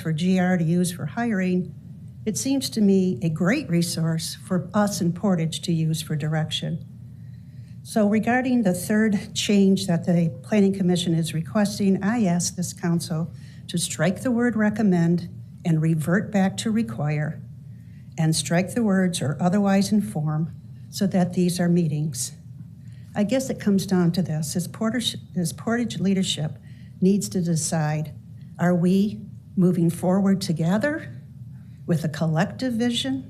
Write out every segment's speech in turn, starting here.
for GR to use for hiring, it seems to me a great resource for us in Portage to use for direction. So regarding the third change that the Planning Commission is requesting, I ask this council to strike the word recommend and revert back to require, and strike the words or otherwise inform so that these are meetings. I guess it comes down to this, is Portage leadership needs to decide, are we moving forward together with a collective vision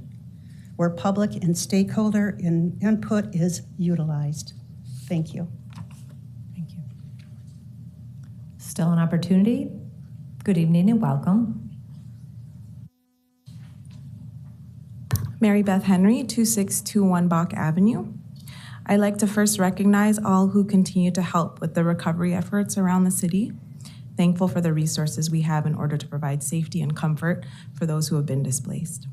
where public and stakeholder input is utilized? Thank you. Thank you. Still an opportunity. Good evening and welcome. Mary Beth Henry, 2621 Bach Avenue. I'd like to first recognize all who continue to help with the recovery efforts around the city. Thankful for the resources we have in order to provide safety and comfort for those who have been displaced.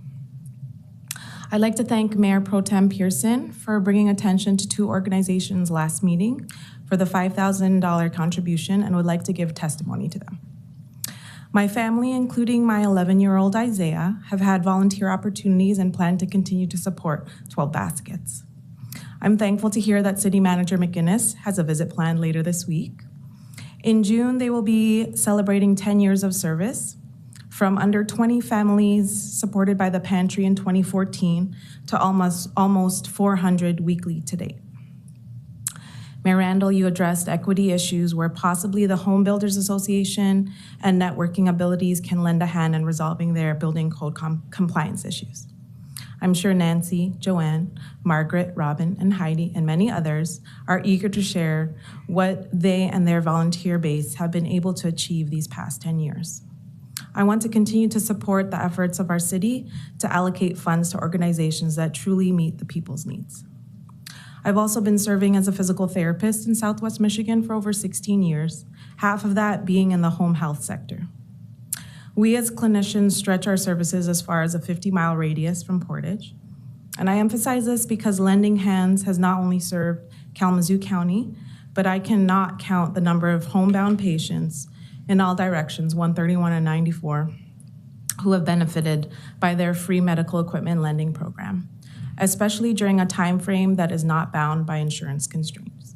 I'd like to thank Mayor Pro Tem Pearson for bringing attention to two organizations last meeting for the $5,000 contribution and would like to give testimony to them. My family, including my 11-year-old Isaiah, have had volunteer opportunities and plan to continue to support 12 baskets. I'm thankful to hear that City Manager McGinnis has a visit planned later this week. In June, they will be celebrating 10 years of service, from under 20 families supported by the pantry in 2014 to almost 400 weekly to date. Mayor Randall, you addressed equity issues where possibly the Home Builders Association and networking abilities can lend a hand in resolving their building code compliance issues. I'm sure Nancy, Joanne, Margaret, Robin, and Heidi, and many others are eager to share what they and their volunteer base have been able to achieve these past 10 years. I want to continue to support the efforts of our city to allocate funds to organizations that truly meet the people's needs. I've also been serving as a physical therapist in Southwest Michigan for over 16 years, half of that being in the home health sector. We as clinicians stretch our services as far as a 50-mile radius from Portage. And I emphasize this because Lending Hands has not only served Kalamazoo County, but I cannot count the number of homebound patients in all directions, 131 and 94, who have benefited by their free medical equipment lending program, especially during a time frame that is not bound by insurance constraints.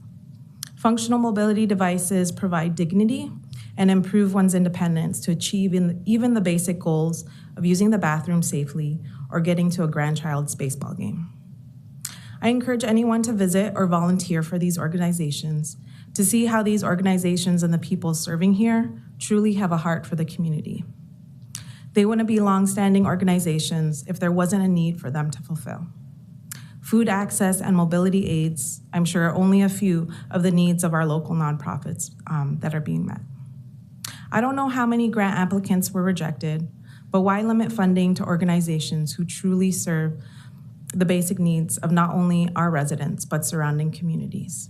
Functional mobility devices provide dignity and improve one's independence to achieve even the basic goals of using the bathroom safely or getting to a grandchild's baseball game. I encourage anyone to visit or volunteer for these organizations to see how these organizations and the people serving here truly have a heart for the community. They wouldn't be longstanding organizations if there wasn't a need for them to fulfill. Food access and mobility aids, I'm sure, are only a few of the needs of our local nonprofits that are being met. I don't know how many grant applicants were rejected, but why limit funding to organizations who truly serve the basic needs of not only our residents, but surrounding communities?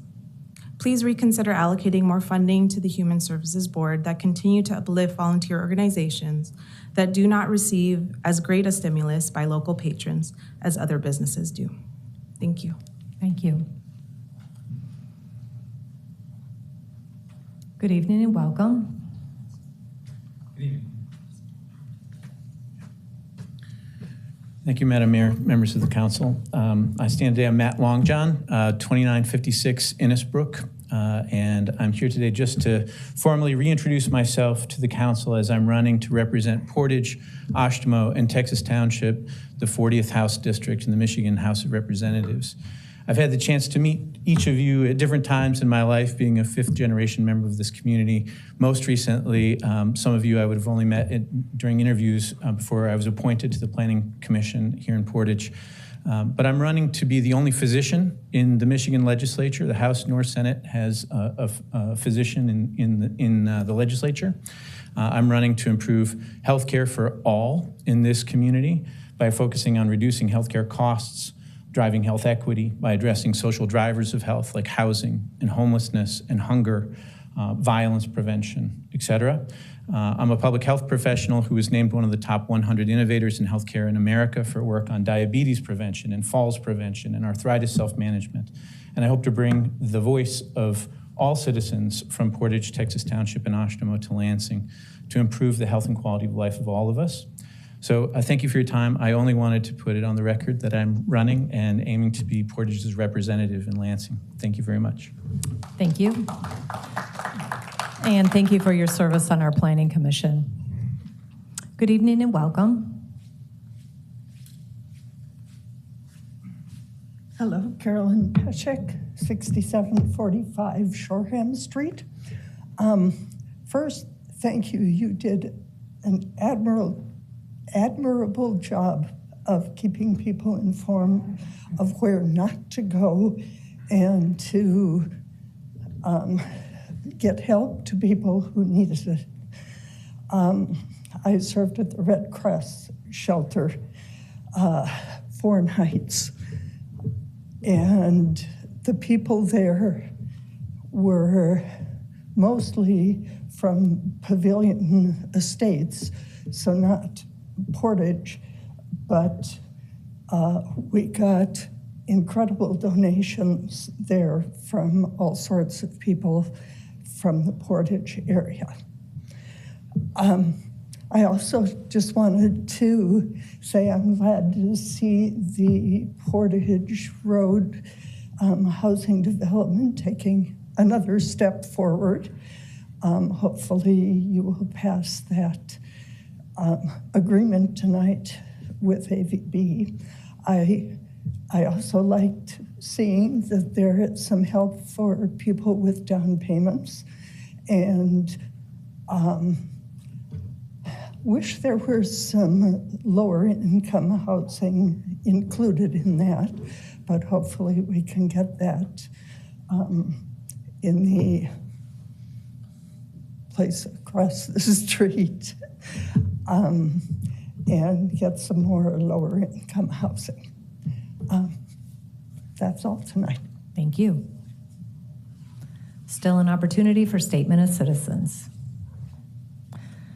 Please reconsider allocating more funding to the Human Services Board that continue to uplift volunteer organizations that do not receive as great a stimulus by local patrons as other businesses do. Thank you. Thank you. Good evening and welcome. Good evening. Thank you, Madam Mayor, members of the council. I stand today, I'm Matt Longjohn, 2956 Innisbrook, and I'm here today just to formally reintroduce myself to the council as I'm running to represent Portage, Oshtemo, and Texas Township, the 40th House District in the Michigan House of Representatives. I've had the chance to meet each of you at different times in my life, being a fifth-generation member of this community. Most recently, some of you I would have only met during interviews before I was appointed to the Planning Commission here in Portage. But I'm running to be the only physician in the Michigan legislature. The House nor Senate has a physician in the legislature. I'm running to improve healthcare for all in this community by focusing on reducing healthcare costs, driving health equity by addressing social drivers of health like housing and homelessness and hunger, violence prevention, et cetera. I'm a public health professional who was named one of the top 100 innovators in healthcare in America for work on diabetes prevention and falls prevention and arthritis self-management. And I hope to bring the voice of all citizens from Portage, Texas Township, and Oshtemo to Lansing to improve the health and quality of life of all of us. So thank you for your time. I only wanted to put it on the record that I'm running and aiming to be Portage's representative in Lansing. Thank you very much. Thank you. And thank you for your service on our Planning Commission. Good evening and welcome. Hello, Carolyn Peshek, 6745 Shoreham Street. First, thank you. You did an admirable job of keeping people informed of where not to go and to get help to people who needed it. I served at the Red Cross shelter 4 nights. And the people there were mostly from Pavilion Estates, so not Portage, but we got incredible donations there from all sorts of people from the Portage area. I also just wanted to say I'm glad to see the Portage Road housing development taking another step forward. Hopefully you will pass that agreement tonight with AVB. I also liked seeing that there is some help for people with down payments, and wish there were some lower income housing included in that, but hopefully we can get that in the place across the street and get some more lower income housing. That's all tonight. Thank you. Still an opportunity for statement of citizens.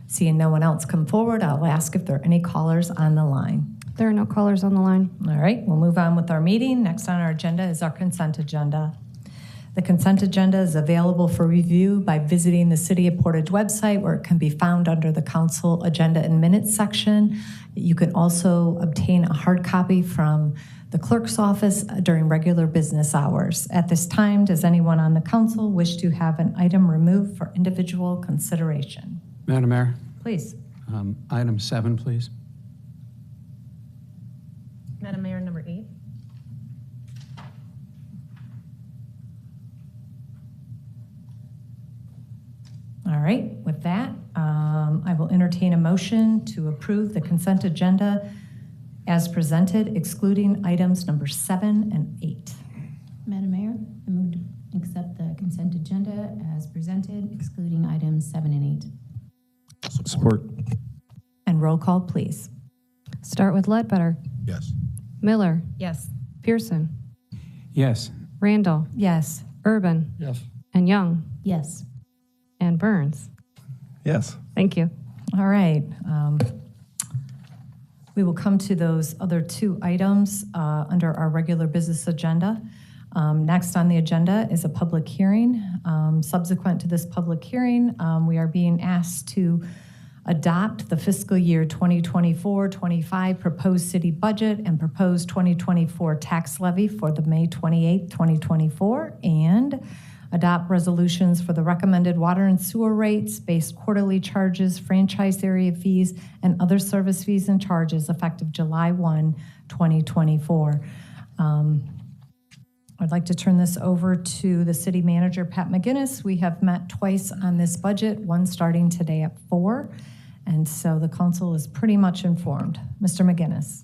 Seeing no one else come forward, I'll ask if there are any callers on the line. There are no callers on the line. All right, we'll move on with our meeting. Next on our agenda is our consent agenda. The consent agenda is available for review by visiting the City of Portage website, where it can be found under the Council Agenda and Minutes section. You can also obtain a hard copy from the clerk's office during regular business hours. At this time, does anyone on the council wish to have an item removed for individual consideration? Madam Mayor, Please. item 7, please. Madam Mayor, number 8. All right, with that, I will entertain a motion to approve the consent agenda as presented, excluding items number 7 and 8. Madam Mayor, I move to accept the consent agenda as presented, excluding items 7 and 8. Support. And roll call, please. Start with Ledbetter, Yes. Miller, Yes. Pearson, Yes. Randall, Yes. Urban, Yes. and Young, Yes. and Burns. Yes. Thank you. All right. We will come to those other 2 items under our regular business agenda. Next on the agenda is a public hearing. Subsequent to this public hearing, we are being asked to adopt the fiscal year 2024-25 proposed city budget and proposed 2024 tax levy for the May 28, 2024, and adopt resolutions for the recommended water and sewer rates, base quarterly charges, franchise area fees, and other service fees and charges effective July 1, 2024. I'd like to turn this over to the city manager, Pat McGinnis. We have met twice on this budget, one starting today at 4, and so the council is pretty much informed. Mr. McGinnis.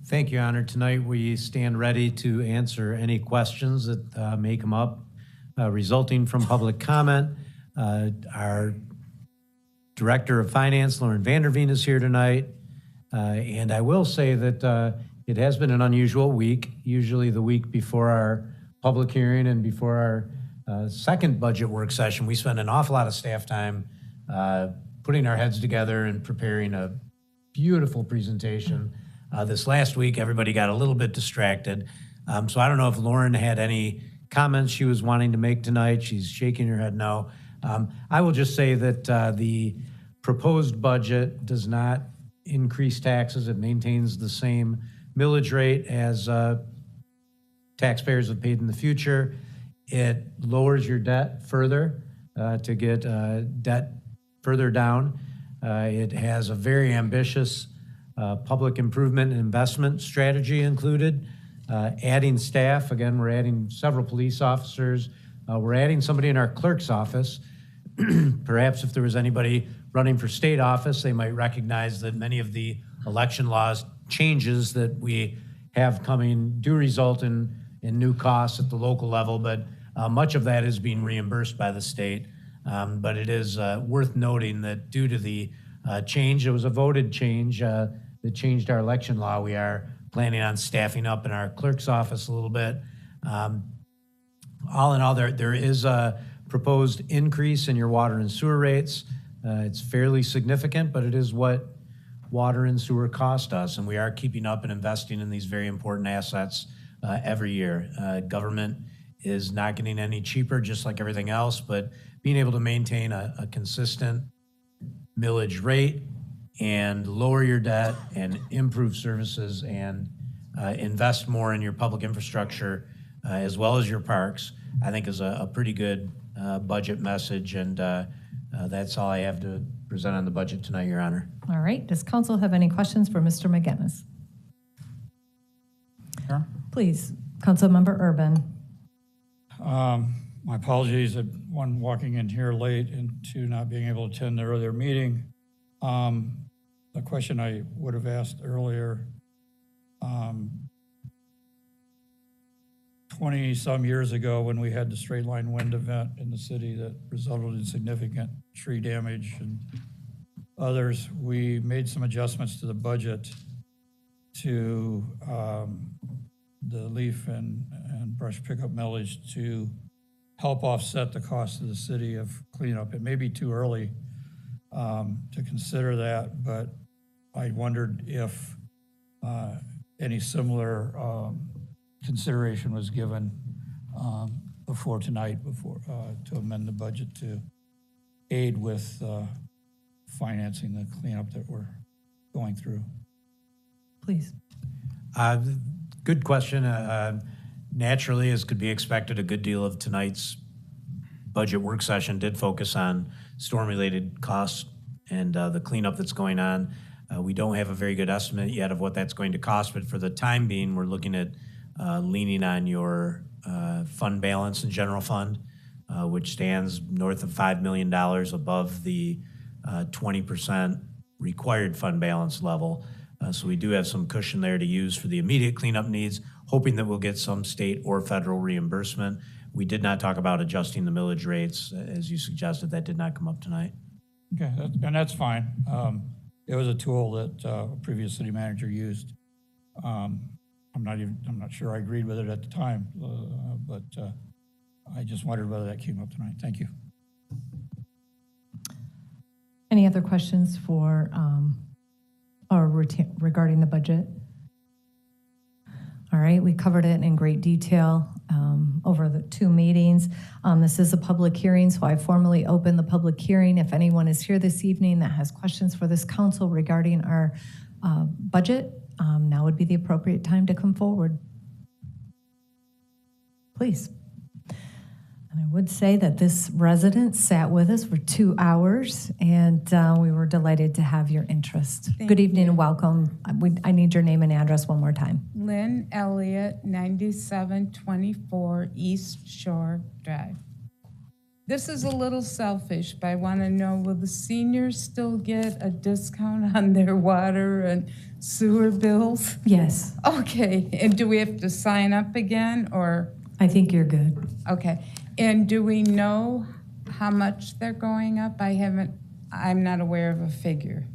Thank you, Honor. Tonight we stand ready to answer any questions that may come up resulting from public comment. Our Director of Finance, Lauren Vanderveen, is here tonight. And I will say that it has been an unusual week. Usually the week before our public hearing and before our second budget work session, we spend an awful lot of staff time putting our heads together and preparing a beautiful presentation. This last week, everybody got a little bit distracted. So I don't know if Lauren had any comments she was wanting to make tonight. She's shaking her head no. I will just say that the proposed budget does not increase taxes. It maintains the same millage rate as taxpayers have paid in the future. It lowers your debt further to get debt further down. It has a very ambitious public improvement and investment strategy included. Adding staff, again, we're adding several police officers. We're adding somebody in our clerk's office. Perhaps if there was anybody running for state office, they might recognize that many of the election laws changes that we have coming do result in new costs at the local level, but much of that is being reimbursed by the state. But it is worth noting that due to the change, it was a voted change that changed our election law. We are planning on staffing up in our clerk's office a little bit. All in all, there is a proposed increase in your water and sewer rates. It's fairly significant, but it is what water and sewer cost us, and we are keeping up and investing in these very important assets every year. Government is not getting any cheaper, just like everything else, but being able to maintain a consistent millage rate and lower your debt and improve services and invest more in your public infrastructure as well as your parks, I think is a pretty good budget message, and that's all I have to present on the budget tonight, Your Honor. All right. Does council have any questions for Mr. McGinnis? Sure. Please, Councilmember Urban. My apologies, one, walking in here late, and two, not being able to attend the earlier meeting. The question I would have asked earlier, 20-some years ago when we had the straight line wind event in the city that resulted in significant tree damage and others, we made some adjustments to the budget to the leaf and brush pickup millage to help offset the cost of the city of cleanup. It may be too early to consider that, but I wondered if any similar consideration was given before tonight, to amend the budget to aid with financing the cleanup that we're going through. Please. Good question. Naturally, as could be expected, a good deal of tonight's budget work session did focus on storm-related costs and the cleanup that's going on. We don't have a very good estimate yet of what that's going to cost, but for the time being, we're looking at leaning on your fund balance and general fund, which stands north of $5 million above the 20% required fund balance level. So we do have some cushion there to use for the immediate cleanup needs, hoping that we'll get some state or federal reimbursement. We did not talk about adjusting the millage rates, as you suggested. That did not come up tonight. Okay, and that's fine. It was a tool that a previous city manager used. I'm not sure I agreed with it at the time, but I just wondered whether that came up tonight. Thank you. Any other questions for regarding the budget? All right, we covered it in great detail over the two meetings. This is a public hearing, so I formally open the public hearing. If anyone is here this evening that has questions for this council regarding our budget, now would be the appropriate time to come forward. Please. And I would say that this resident sat with us for 2 hours, and we were delighted to have your interest. Good evening and welcome. I need your name and address one more time. Lynn Elliott, 9724 East Shore Drive. This is a little selfish, but I want to know, will the seniors still get a discount on their water and sewer bills? Yes. Okay, and do we have to sign up again, or? I think you're good. Okay, and do we know how much they're going up? I'm not aware of a figure.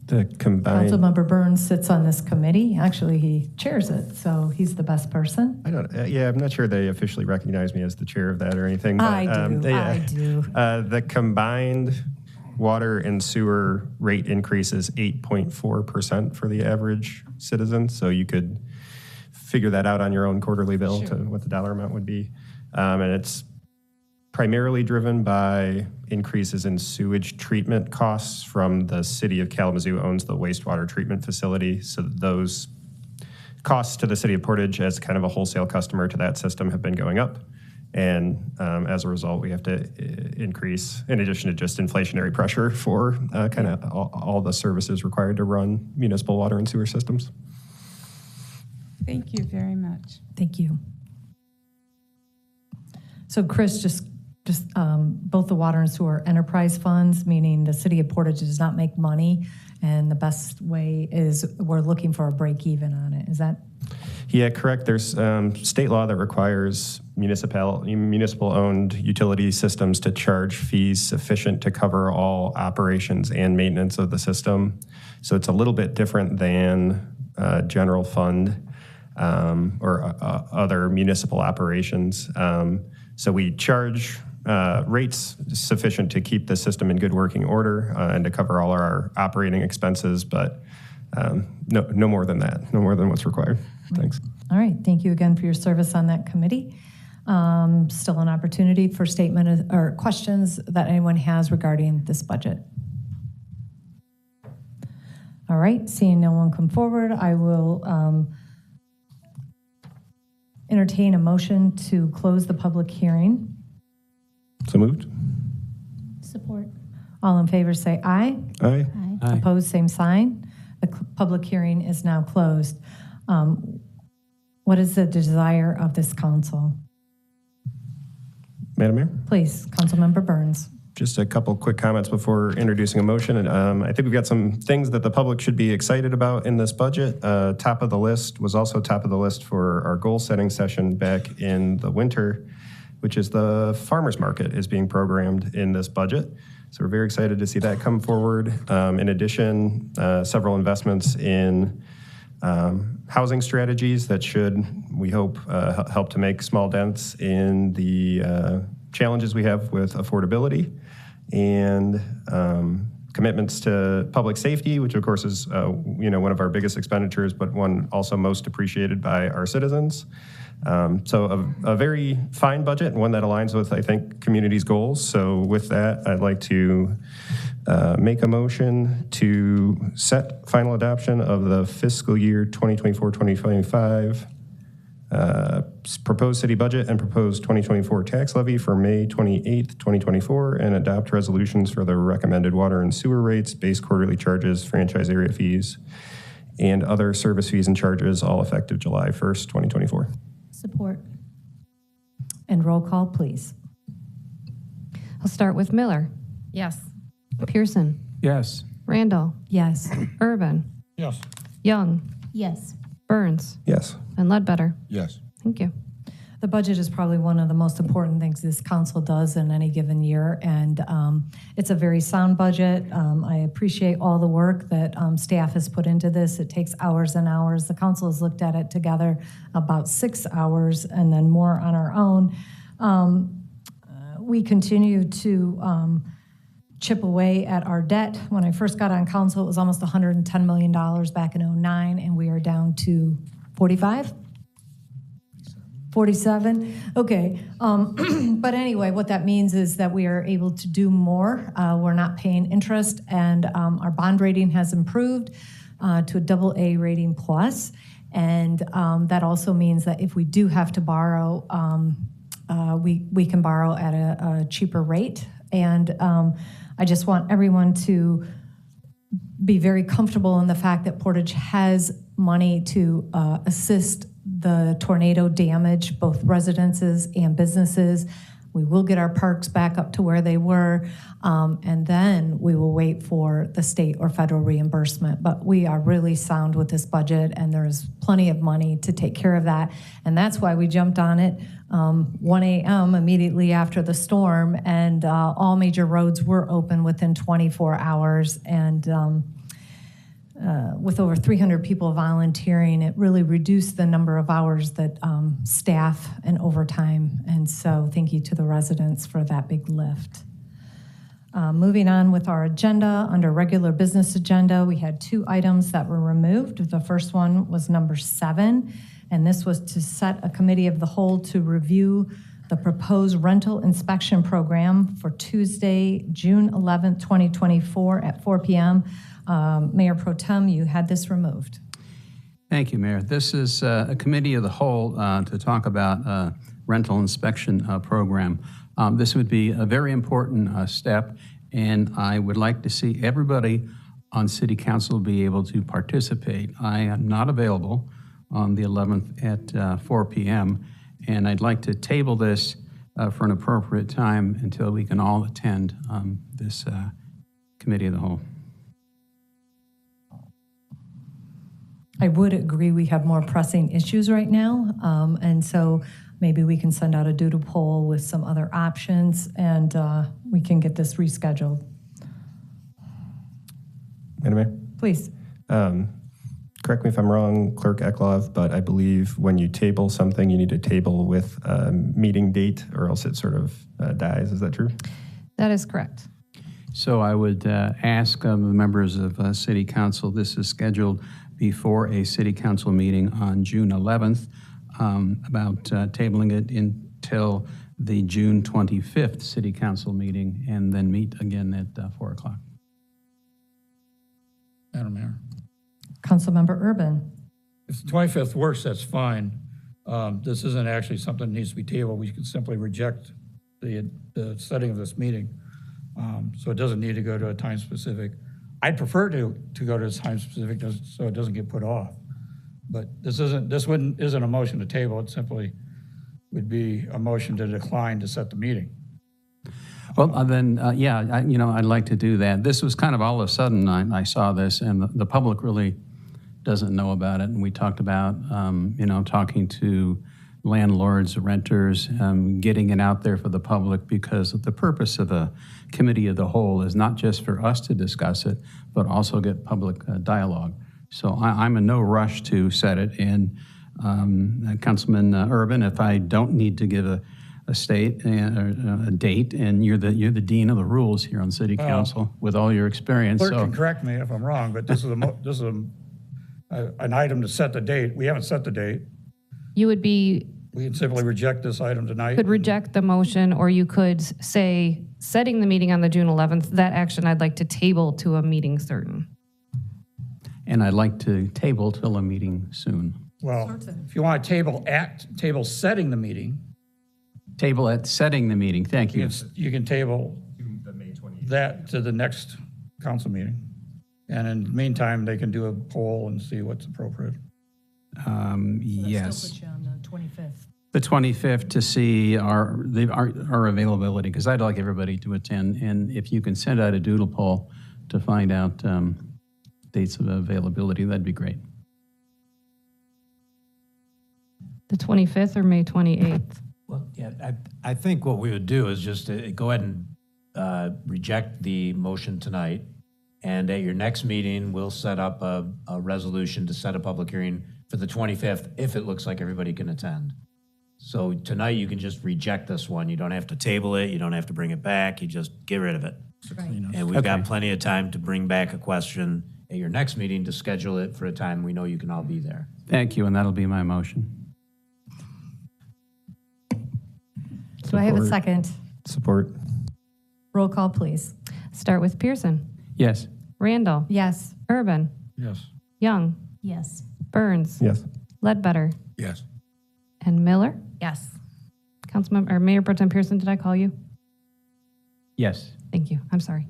The combined. Councilmember Burns sits on this committee. Actually, he chairs it, so he's the best person. I don't. Yeah, I'm not sure they officially recognize me as the chair of that or anything. But, I do. The combined water and sewer rate increase is 8.4% for the average citizen. So you could figure that out on your own quarterly bill to what the dollar amount would be. And it's primarily driven by increases in sewage treatment costs from the city of Kalamazoo owns the wastewater treatment facility. So those costs to the city of Portage as kind of a wholesale customer to that system have been going up. And as a result, we have to increase, in addition to just inflationary pressure for kind of all the services required to run municipal water and sewer systems. Thank you very much. Thank you. So Chris, just both the water and sewer enterprise funds, meaning the city of Portage does not make money, and the best way is we're looking for a break even on it. Is that? Yeah, correct. There's state law that requires municipal-owned utility systems to charge fees sufficient to cover all operations and maintenance of the system. So it's a little bit different than general fund or other municipal operations. So we charge rates sufficient to keep the system in good working order and to cover all our operating expenses, but no more than that, no more than what's required. Thanks. All right. Thank you again for your service on that committee. Still an opportunity for statement or questions that anyone has regarding this budget. All right. Seeing no one come forward, I will entertain a motion to close the public hearing. So moved. Support. All in favor say aye. Aye. Aye. Opposed, same sign. The public hearing is now closed. What is the desire of this council? Madam Mayor? Please, Councilmember Burns. Just a couple quick comments before introducing a motion. And I think we've got some things that the public should be excited about in this budget. Top of the list was also top of the list for our goal setting session back in the winter, which is the farmers market is being programmed in this budget. So we're very excited to see that come forward. In addition, several investments in housing strategies that should, we hope, help to make small dents in the challenges we have with affordability, and commitments to public safety, which of course is one of our biggest expenditures, but one also most appreciated by our citizens. So a very fine budget, and one that aligns with, I think, community's goals. So with that, I'd like to make a motion to set final adoption of the fiscal year 2024-2025 proposed city budget and proposed 2024 tax levy for May 28th, 2024, and adopt resolutions for the recommended water and sewer rates, base quarterly charges, franchise area fees, and other service fees and charges, all effective July 1st, 2024. Support. And roll call, please. I'll start with Miller. Yes. Pearson. Yes. Randall. Yes. Urban. Yes. Young. Yes. Burns. Yes. And Ledbetter. Yes. Thank you. The budget is probably one of the most important things this council does in any given year, and it's a very sound budget. I appreciate all the work that staff has put into this. It takes hours and hours. The council has looked at it together about 6 hours and then more on our own. We continue to chip away at our debt. When I first got on council, it was almost $110 million back in 2009, and we are down to 45? 47? Okay. But anyway, what that means is that we are able to do more. We're not paying interest, and our bond rating has improved to a AA rating plus. And that also means that if we do have to borrow, we can borrow at a cheaper rate. And I just want everyone to be very comfortable in the fact that Portage has money to assist the tornado damage, both residences and businesses. We will get our parks back up to where they were, and then we will wait for the state or federal reimbursement. But we are really sound with this budget, and there's plenty of money to take care of that. And that's why we jumped on it 1 a.m. immediately after the storm, and all major roads were open within 24 hours. And with over 300 people volunteering, it really reduced the number of hours that staff and overtime. And so thank you to the residents for that big lift. Moving on with our agenda, under regular business agenda, we had 2 items that were removed. The first one was number 7, and this was to set a committee of the whole to review the proposed rental inspection program for Tuesday, June 11th, 2024 at 4 p.m. Mayor Pro Tem, you had this removed. Thank you, Mayor. This is a committee of the whole to talk about rental inspection program. This would be a very important step, and I would like to see everybody on City Council be able to participate. I am not available on the 11th at 4 p.m., and I'd like to table this for an appropriate time until we can all attend this committee of the whole. I would agree we have more pressing issues right now, and so maybe we can send out a doodle poll with some other options, and we can get this rescheduled. Madam Mayor? Please. Correct me if I'm wrong, Clerk Eklov, but I believe when you table something, you need to table with a meeting date or else it sort of dies. Is that true? That is correct. So I would ask the members of City Council, this is scheduled before a City Council meeting on June 11th, about tabling it until the June 25th City Council meeting, and then meet again at 4 o'clock. Madam Mayor. Councilmember Urban. If the 25th works, that's fine. This isn't actually something that needs to be tabled. We can simply reject the setting of this meeting. So it doesn't need to go to a time specific. I'd prefer to go to a time specific so it doesn't get put off. But this isn't a motion to table. It simply would be a motion to decline to set the meeting. Well, then, I'd like to do that. This was kind of all of a sudden I saw this, and the public really doesn't know about it. And we talked about, talking to landlords, renters, getting it out there for the public, because the purpose of a committee of the whole is not just for us to discuss it, but also get public dialogue. So I'm in no rush to set it. And Councilman Urban, if I don't need to give a date, and you're the dean of the rules here on City Council with all your experience. Clerk can correct me if I'm wrong, but this is an item to set the date. We haven't set the date. You would be... We can simply reject this item tonight. Could reject the motion, or you could say, setting the meeting on the June 11th, that action I'd like to table to a meeting certain. And I'd like to table till a meeting soon. Well, if you want to table setting the meeting. Table at setting the meeting, thank you. You can table that to the next council meeting. And in the meantime, they can do a poll and see what's appropriate. Still Yes. put you on the 25th. The 25th to see our availability, because I'd like everybody to attend. And if you can send out a doodle poll to find out dates of availability, that'd be great. The 25th or May 28th? Well, yeah, I think what we would do is just go ahead and reject the motion tonight. And at your next meeting, we'll set up a resolution to set a public hearing for the 25th if it looks like everybody can attend. So tonight you can just reject this one. You don't have to table it. You don't have to bring it back. You just get rid of it. Right. And we've got plenty of time to bring back a question at your next meeting to schedule it for a time we know you can all be there. Thank you, and that'll be my motion. Do I have a second? Support. Roll call, please. Start with Pearson. Yes. Randall. Yes. Urban. Yes. Young. Yes. Burns. Yes. Ledbetter. Yes. And Miller. Yes. Councilmember, or Mayor Pro Tem Pearson, did I call you? Yes. Thank you. I'm sorry.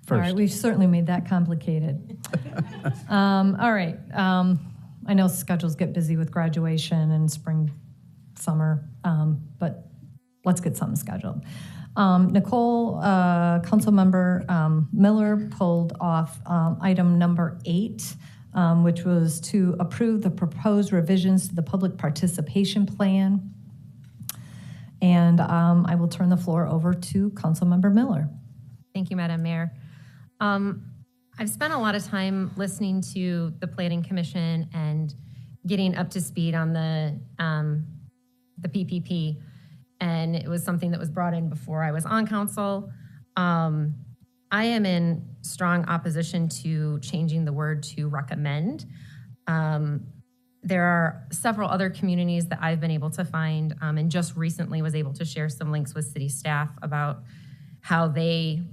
First. All right, we've certainly made that complicated. All right. I know schedules get busy with graduation and spring, summer, but let's get something scheduled. Nicole, Councilmember Miller pulled off item number 8, which was to approve the proposed revisions to the public participation plan. And I will turn the floor over to Councilmember Miller. Thank you, Madam Mayor. I've spent a lot of time listening to the Planning Commission and getting up to speed on the PPP. And it was something that was brought in before I was on council. I am in strong opposition to changing the word to recommend. there are several other communities that I've been able to find, and just recently was able to share some links with city staff about how they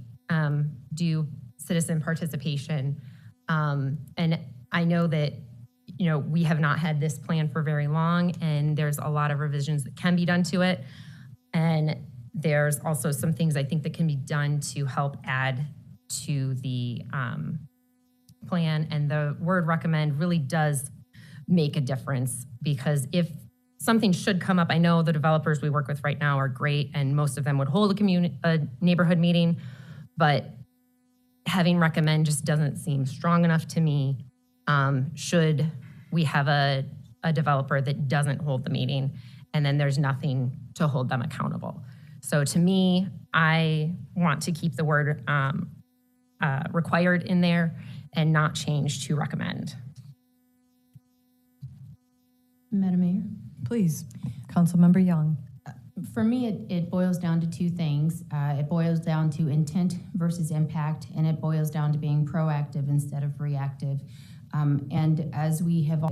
do citizen participation. And I know that, you know, we have not had this plan for very long, and there's a lot of revisions that can be done to it. And there's also some things I think that can be done to help add to the plan. And the word recommend really does make a difference, because if something should come up, I know the developers we work with right now are great, and most of them would hold a neighborhood meeting, but having recommend just doesn't seem strong enough to me. Should we have a developer that doesn't hold the meeting, and then there's nothing to hold them accountable. So to me, I want to keep the word required in there and not change to recommend. Madam Mayor? Please, Councilmember Young. For me, it boils down to two things. It boils down to intent versus impact, and it boils down to being proactive instead of reactive. And as we have,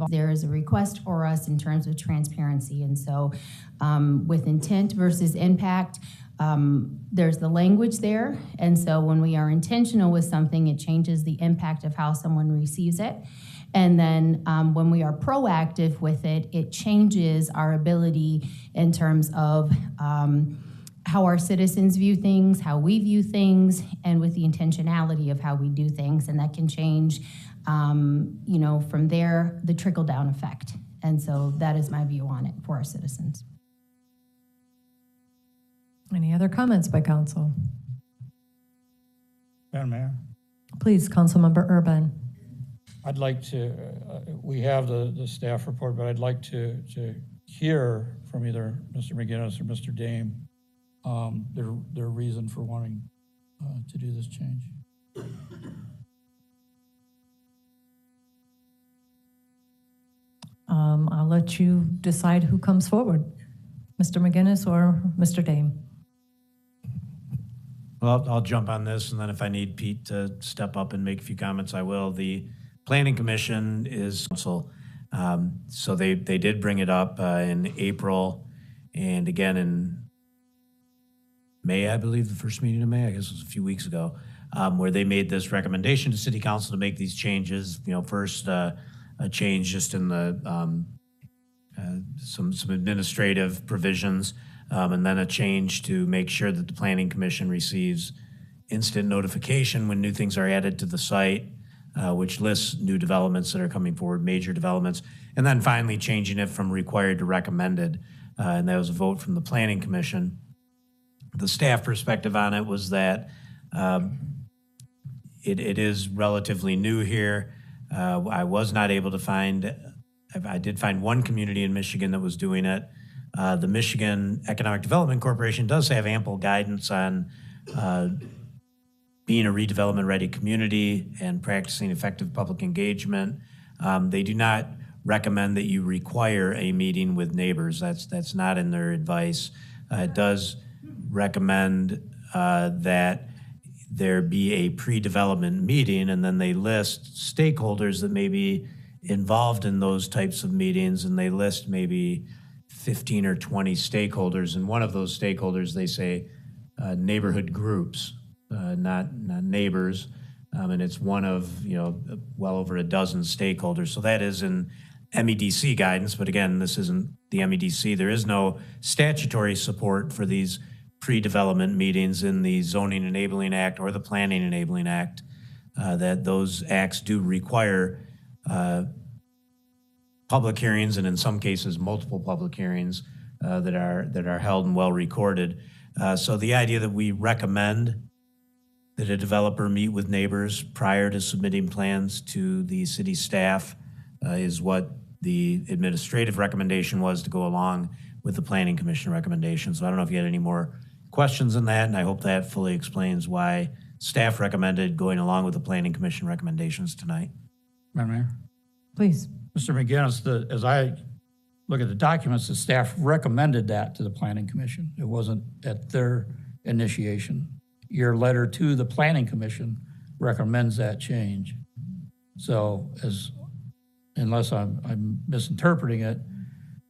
there is a request for us in terms of transparency. And so with intent versus impact, there's the language there. And so when we are intentional with something, it changes the impact of how someone receives it. And then when we are proactive with it, it changes our ability in terms of how our citizens view things, how we view things, and with the intentionality of how we do things. And that can change, you know, from there, the trickle-down effect. And so that is my view on it for our citizens. Any other comments by council? Madam Mayor, Please, Councilmember Urban. I'd like to, we have the staff report, but I'd like to hear from either Mr. McGinnis or Mr. Dame their reason for wanting to do this change. I'll let you decide who comes forward, Mr. McGinnis or Mr. Dame. Well, I'll jump on this, and then if I need Pete to step up and make a few comments, I will. The Planning Commission is council, so they did bring it up in April, and again in May, I believe, the first meeting in May, I guess it was a few weeks ago, where they made this recommendation to City Council to make these changes. You know, first a change just in the some administrative provisions, and then a change to make sure that the Planning Commission receives instant notification when new things are added to the site, which lists new developments that are coming forward, major developments, and then finally changing it from required to recommended, and that was a vote from the Planning Commission. The staff perspective on it was that it is relatively new here. I was not able to find, I did find one community in Michigan that was doing it. The Michigan Economic Development Corporation does have ample guidance on being a redevelopment-ready community and practicing effective public engagement. They do not recommend that you require a meeting with neighbors. That's not in their advice. It does recommend that there be a pre-development meeting, and then they list stakeholders that may be involved in those types of meetings, and they list maybe 15 or 20 stakeholders, and one of those stakeholders, they say neighborhood groups, not neighbors, and it's one of, you know, well over a dozen stakeholders. So that is in MEDC guidance, but again, this isn't the MEDC. There is no statutory support for these pre-development meetings in the Zoning Enabling Act or the Planning Enabling Act, that those acts do require public hearings, and in some cases multiple public hearings that are held and well recorded. So the idea that we recommend that a developer meet with neighbors prior to submitting plans to the city staff is what the administrative recommendation was to go along with the Planning Commission recommendation. So I don't know if you had any more questions on that, and I hope that fully explains why staff recommended going along with the Planning Commission recommendations tonight. Madam Mayor? Please. Mr. McGinnis, as I look at the documents, the staff recommended that to the Planning Commission. It wasn't at their initiation. Your letter to the Planning Commission recommends that change. So unless I'm misinterpreting it,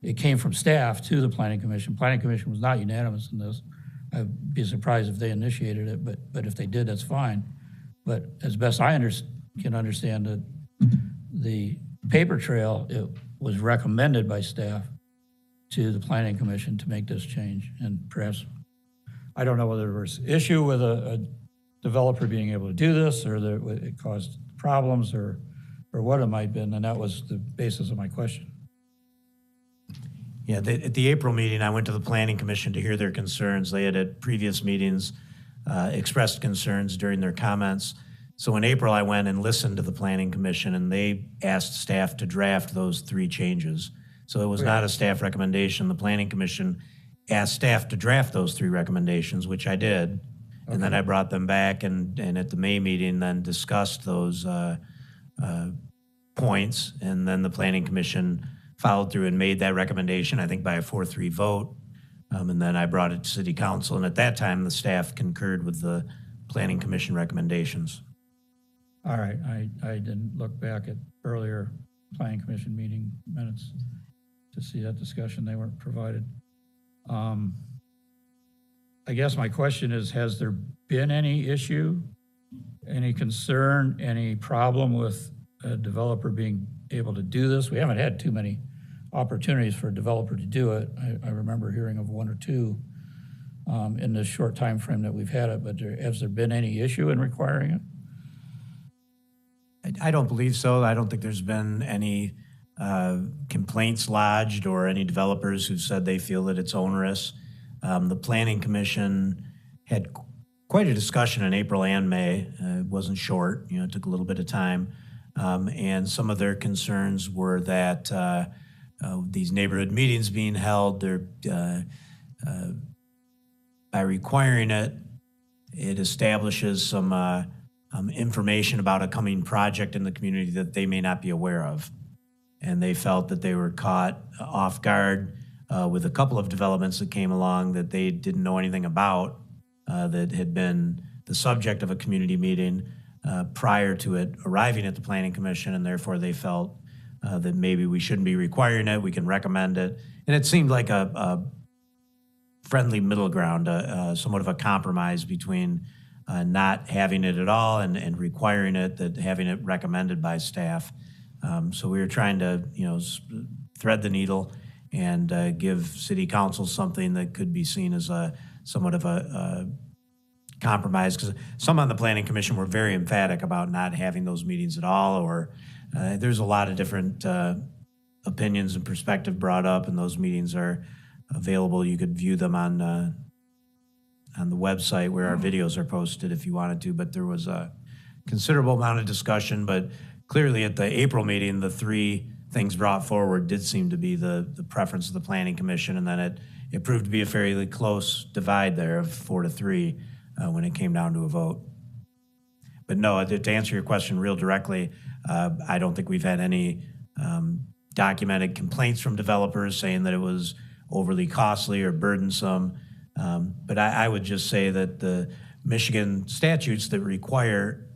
it came from staff to the Planning Commission. Planning Commission was not unanimous in this. I'd be surprised if they initiated it, but if they did, that's fine. But as best I can understand it, the paper trail, it was recommended by staff to the Planning Commission to make this change. And perhaps, I don't know whether there was issue with a developer being able to do this, or that it caused problems, or what it might have been, and that was the basis of my question. Yeah, at the April meeting, I went to the Planning Commission to hear their concerns. They had at previous meetings expressed concerns during their comments. So in April, I went and listened to the Planning Commission, and they asked staff to draft those 3 changes. So it was not a staff recommendation. The Planning Commission asked staff to draft those 3 recommendations, which I did. And then I brought them back and at the May meeting then discussed those points. And then the Planning Commission followed through and made that recommendation, I think by a 4-3 vote. And then I brought it to City Council. And at that time, the staff concurred with the Planning Commission recommendations. All right, I didn't look back at earlier Planning Commission meeting minutes to see that discussion. They weren't provided. I guess my question is, has there been any issue, any concern, any problem with a developer being able to do this? We haven't had too many opportunities for a developer to do it. I remember hearing of 1 or 2 in the short time frame that we've had it, but has there been any issue in requiring it? I don't believe so. I don't think there's been any complaints lodged or any developers who've said they feel that it's onerous. The Planning Commission had quite a discussion in April and May. It wasn't short, it took a little bit of time. And some of their concerns were that these neighborhood meetings being held, by requiring it, it establishes some information about a coming project in the community that they may not be aware of. And they felt that they were caught off guard with a couple of developments that came along that they didn't know anything about, that had been the subject of a community meeting prior to it arriving at the Planning Commission, and therefore they felt that maybe we shouldn't be requiring it, we can recommend it. And it seemed like a friendly middle ground, somewhat of a compromise between not having it at all and requiring it, that having it recommended by staff. So we were trying to, thread the needle and give City Council something that could be seen as somewhat of a compromise, because some on the Planning Commission were very emphatic about not having those meetings at all, or there's a lot of different opinions and perspective brought up, and those meetings are available. You could view them on the website where our videos are posted if you wanted to, but there was a considerable amount of discussion. But clearly at the April meeting, the 3 things brought forward did seem to be the preference of the Planning Commission, and then it proved to be a fairly close divide there of 4-3 when it came down to a vote. But no, to answer your question real directly, I don't think we've had any documented complaints from developers saying that it was overly costly or burdensome. But I would just say that the Michigan statutes that require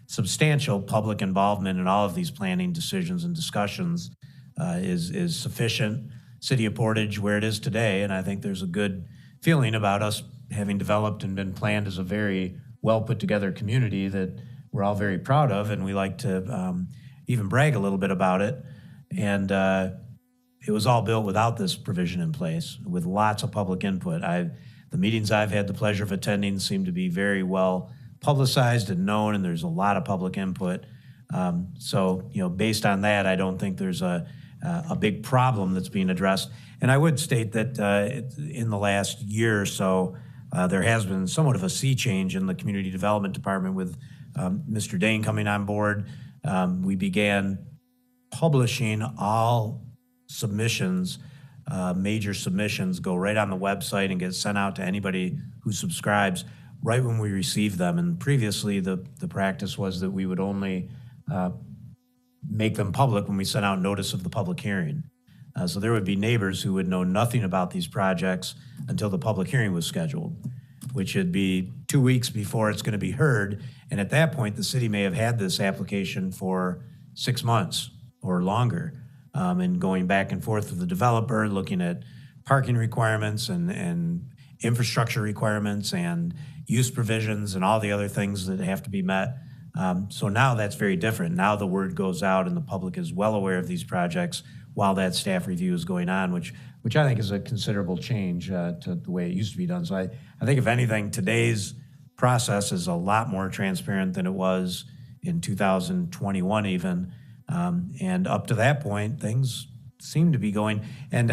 substantial public involvement in all of these planning decisions and discussions is sufficient. City of Portage, where it is today, and I think there's a good feeling about us having developed and been planned as a very well put together community that we're all very proud of, and we like to even brag a little bit about it. And it was all built without this provision in place, with lots of public input. The meetings I've had the pleasure of attending seem to be very well publicized and known, and there's a lot of public input. So, based on that, I don't think there's a big problem that's being addressed. And I would state that in the last year or so, there has been somewhat of a sea change in the Community Development Department with Mr. Dane coming on board. We began publishing all submissions, major submissions, go right on the website and get sent out to anybody who subscribes right when we receive them. And previously, the practice was that we would only make them public when we sent out notice of the public hearing. So there would be neighbors who would know nothing about these projects until the public hearing was scheduled. which would be 2 weeks before it's going to be heard. And at that point, the city may have had this application for 6 months or longer, and going back and forth with the developer, looking at parking requirements and infrastructure requirements and use provisions and all the other things that have to be met. So now that's very different. Now the word goes out and the public is well aware of these projects while that staff review is going on, which I think is a considerable change to the way it used to be done. So I think if anything, today's process is a lot more transparent than it was in 2021 even. And up to that point, things seem to be going. And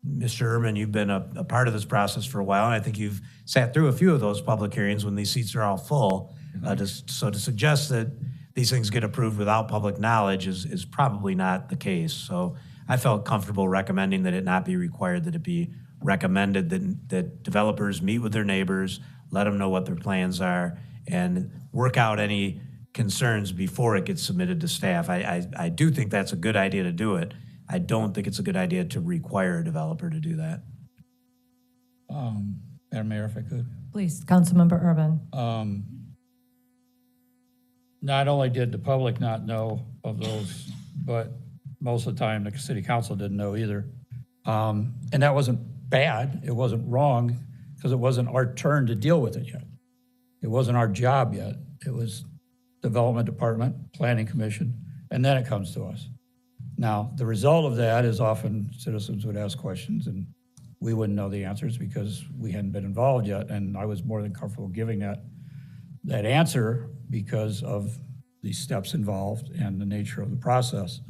Mr. Urban, you've been a part of this process for a while, and I think you've sat through a few of those public hearings when these seats are all full. So to suggest that these things get approved without public knowledge is probably not the case. So I felt comfortable recommending that it not be required, that it be recommended that developers meet with their neighbors, let them know what their plans are, and work out any concerns before it gets submitted to staff. I do think that's a good idea to do it. I don't think it's a good idea to require a developer to do that. Madam Mayor, if I could. Please, Councilmember Urban. Not only did the public not know of those, but most of the time the city council didn't know either. And that wasn't bad. It wasn't wrong because it wasn't our turn to deal with it yet. It wasn't our job yet. It was Development Department, Planning Commission, and then it comes to us. Now, the result of that is often citizens would ask questions and we wouldn't know the answers because we hadn't been involved yet. And I was more than comfortable giving that answer because of the steps involved and the nature of the process.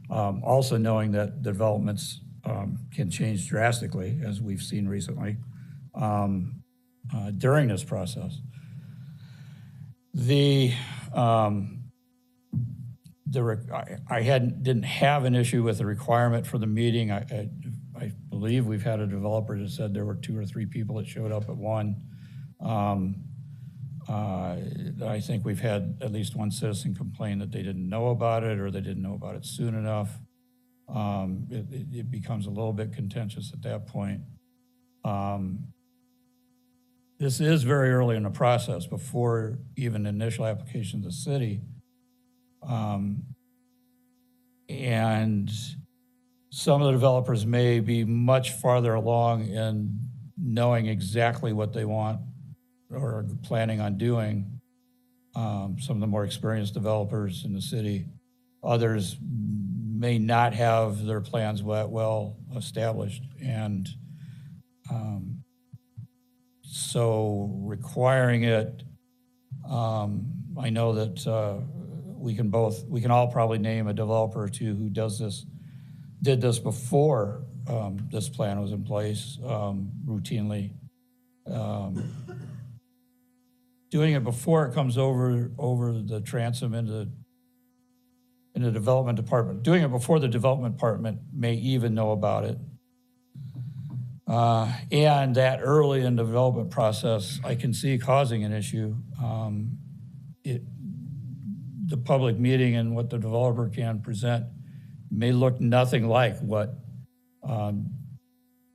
Also knowing that developments can change drastically, as we've seen recently, during this process. I didn't have an issue with the requirement for the meeting. I believe we've had a developer that said there were 2 or 3 people that showed up at one. I think we've had at least one citizen complain that they didn't know about it or they didn't know about it soon enough. It becomes a little bit contentious at that point. This is very early in the process, before even initial application to the city. And some of the developers may be much farther along in knowing exactly what they want or planning on doing. Some of the more experienced developers in the city. Others may not have their plans well established. And so requiring it, I know that we can all probably name a developer or two who did this before this plan was in place routinely. Doing it before it comes over the transom into the development department. Doing it before the development department may even know about it. And that early in the development process, I can see causing an issue. The public meeting and what the developer can present may look nothing like what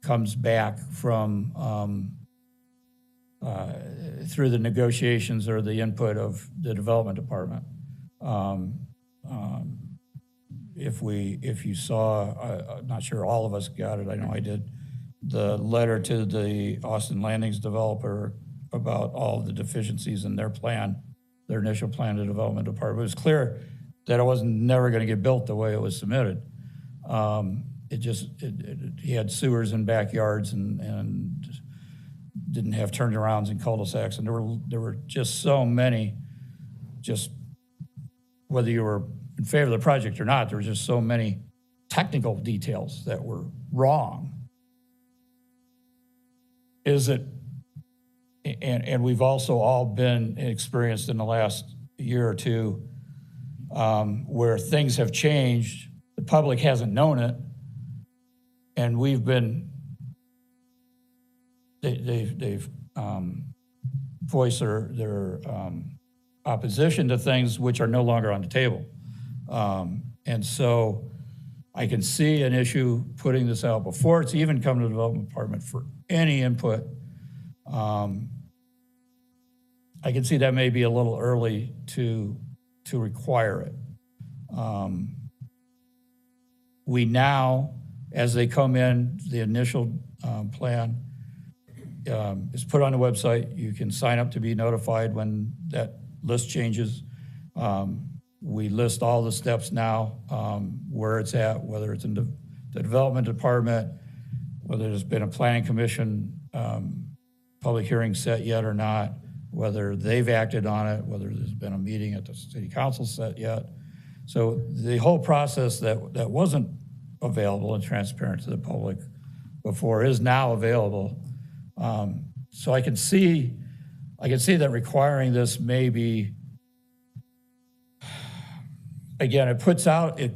comes back from through the negotiations or the input of the development department. If you saw, I'm not sure all of us got it, I know I did, the letter to the Austin Landings developer about all of the deficiencies in their plan, their initial plan to development department. It was clear that it wasn't never going to get built the way it was submitted. He had sewers in backyards and didn't have turnarounds in cul-de-sacs, and there were just so many, just whether you were in favor of the project or not, there were just so many technical details that were wrong. And we've also all been experienced in the last year or two where things have changed, the public hasn't known it, and they've voiced their opposition to things which are no longer on the table. And so I can see an issue putting this out before it's even come to the development department for any input. I can see that may be a little early to require it. We now, as they come in, the initial plan is put on the website. You can sign up to be notified when that list changes. We list all the steps now, where it's at, whether it's in the development department, whether there's been a planning commission public hearing set yet or not, whether they've acted on it, whether there's been a meeting at the city council set yet. So the whole process that wasn't available and transparent to the public before is now available. So I can see that requiring this may be, again, it puts out a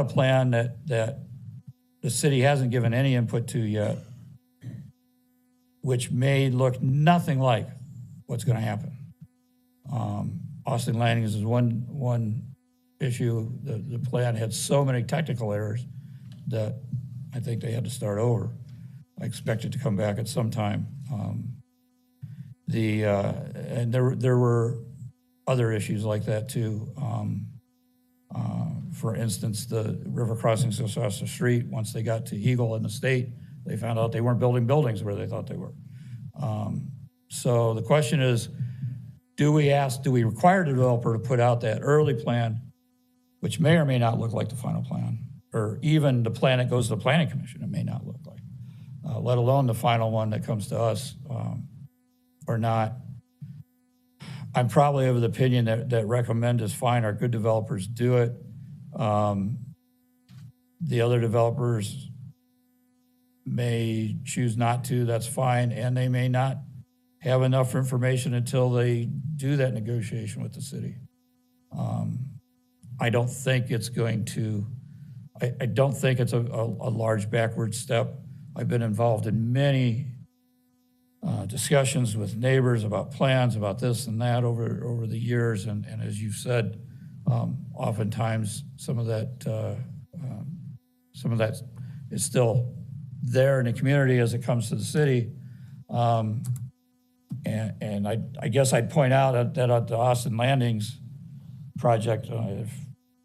plan that the city hasn't given any input to yet, which may look nothing like what's going to happen. Austin Landings is one issue. The plan had so many technical errors that I think they had to start over. I expect it to come back at some time. And there were other issues like that too. For instance, the river crossings across the street, once they got to Eagle in the state, they found out they weren't building buildings where they thought they were. So the question is, do we require the developer to put out that early plan, which may or may not look like the final plan, or even the plan that goes to the planning commission, it may not look like, let alone the final one that comes to us or not. I'm probably of the opinion that recommend is fine. Our good developers do it. The other developers may choose not to, that's fine, and they may not have enough information until they do that negotiation with the city. I don't think it's going to, I don't think it's a large backward step. I've been involved in many discussions with neighbors about plans, about this and that over the years, and as you've said, oftentimes some of that is still there in the community as it comes to the city. And I guess I'd point out that at the Austin Landings project, if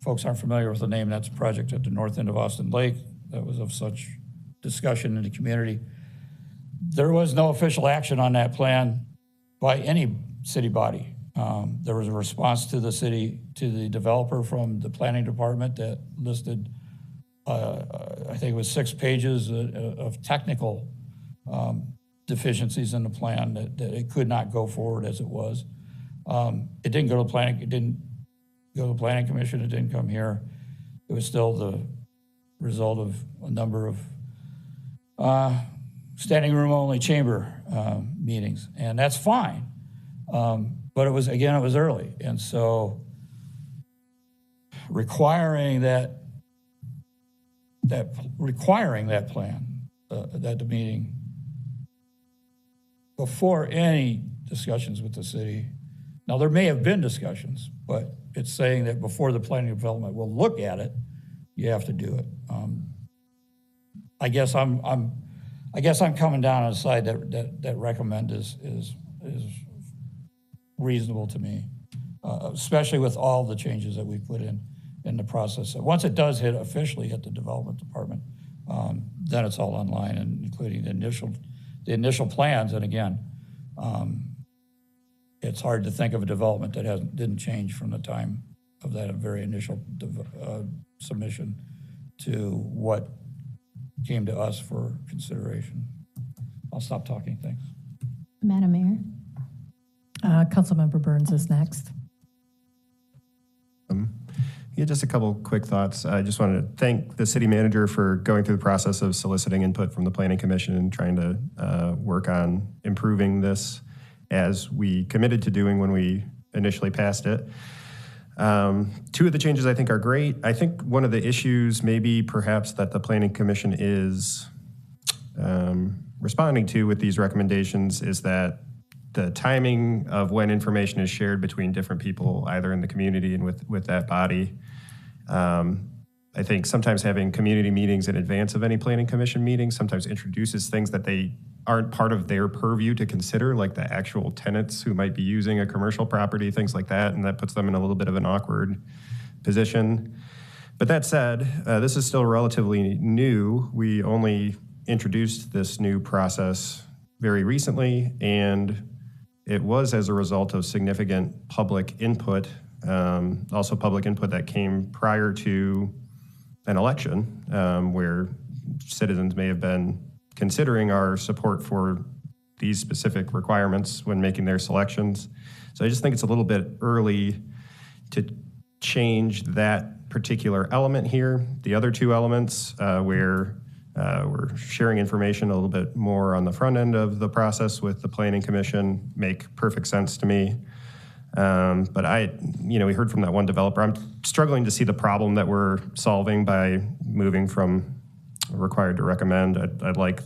folks aren't familiar with the name, that's a project at the north end of Austin Lake that was of such discussion in the community. There was no official action on that plan by any city body. There was a response to the city, to the developer from the planning department that listed, I think it was 6 pages of technical deficiencies in the plan that it could not go forward as it was. It didn't go to planning. It didn't go to the planning commission. It didn't come here. It was still the result of a number of standing room only chamber meetings, and that's fine. But it was early, and so requiring that plan, that meeting before any discussions with the city. Now, there may have been discussions, but it's saying that before the planning development will look at it, you have to do it. I guess I'm coming down on the side that recommend is reasonable to me, especially with all the changes that we put in the process. So once it does officially hit the development department, then it's all online, and including the initial plans. And again, it's hard to think of a development that didn't change from the time of that very initial submission to what came to us for consideration. I'll stop talking. Thanks. Madam Mayor. Councilmember Burns is next. Yeah, just a couple quick thoughts. I just wanted to thank the city manager for going through the process of soliciting input from the Planning Commission and trying to work on improving this as we committed to doing when we initially passed it. 2 of the changes I think are great. I think one of the issues maybe perhaps that the Planning Commission is responding to with these recommendations is that the timing of when information is shared between different people, either in the community and with that body, I think sometimes having community meetings in advance of any planning commission meetings sometimes introduces things that they aren't part of their purview to consider, like the actual tenants who might be using a commercial property, things like that, and that puts them in a little bit of an awkward position. But that said, this is still relatively new. We only introduced this new process very recently, and it was as a result of significant public input, also public input that came prior to an election, where citizens may have been considering our support for these specific requirements when making their selections. So I just think it's a little bit early to change that particular element here. The other two elements where we're sharing information a little bit more on the front end of the process with the Planning Commission make perfect sense to me. But we heard from that one developer. I'm struggling to see the problem that we're solving by moving from required to recommend. I'd like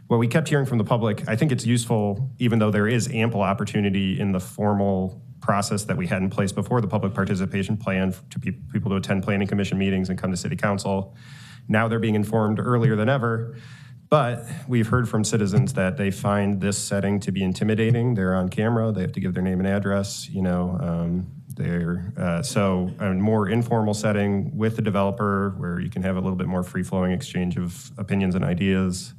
what we kept hearing from the public. I think it's useful, even though there is ample opportunity in the formal process that we had in place before the public participation plan to people to attend planning commission meetings and come to city council. Now they're being informed earlier than ever. But we've heard from citizens that they find this setting to be intimidating. They're on camera. They have to give their name and address. So a more informal setting with the developer where you can have a little bit more free-flowing exchange of opinions and ideas.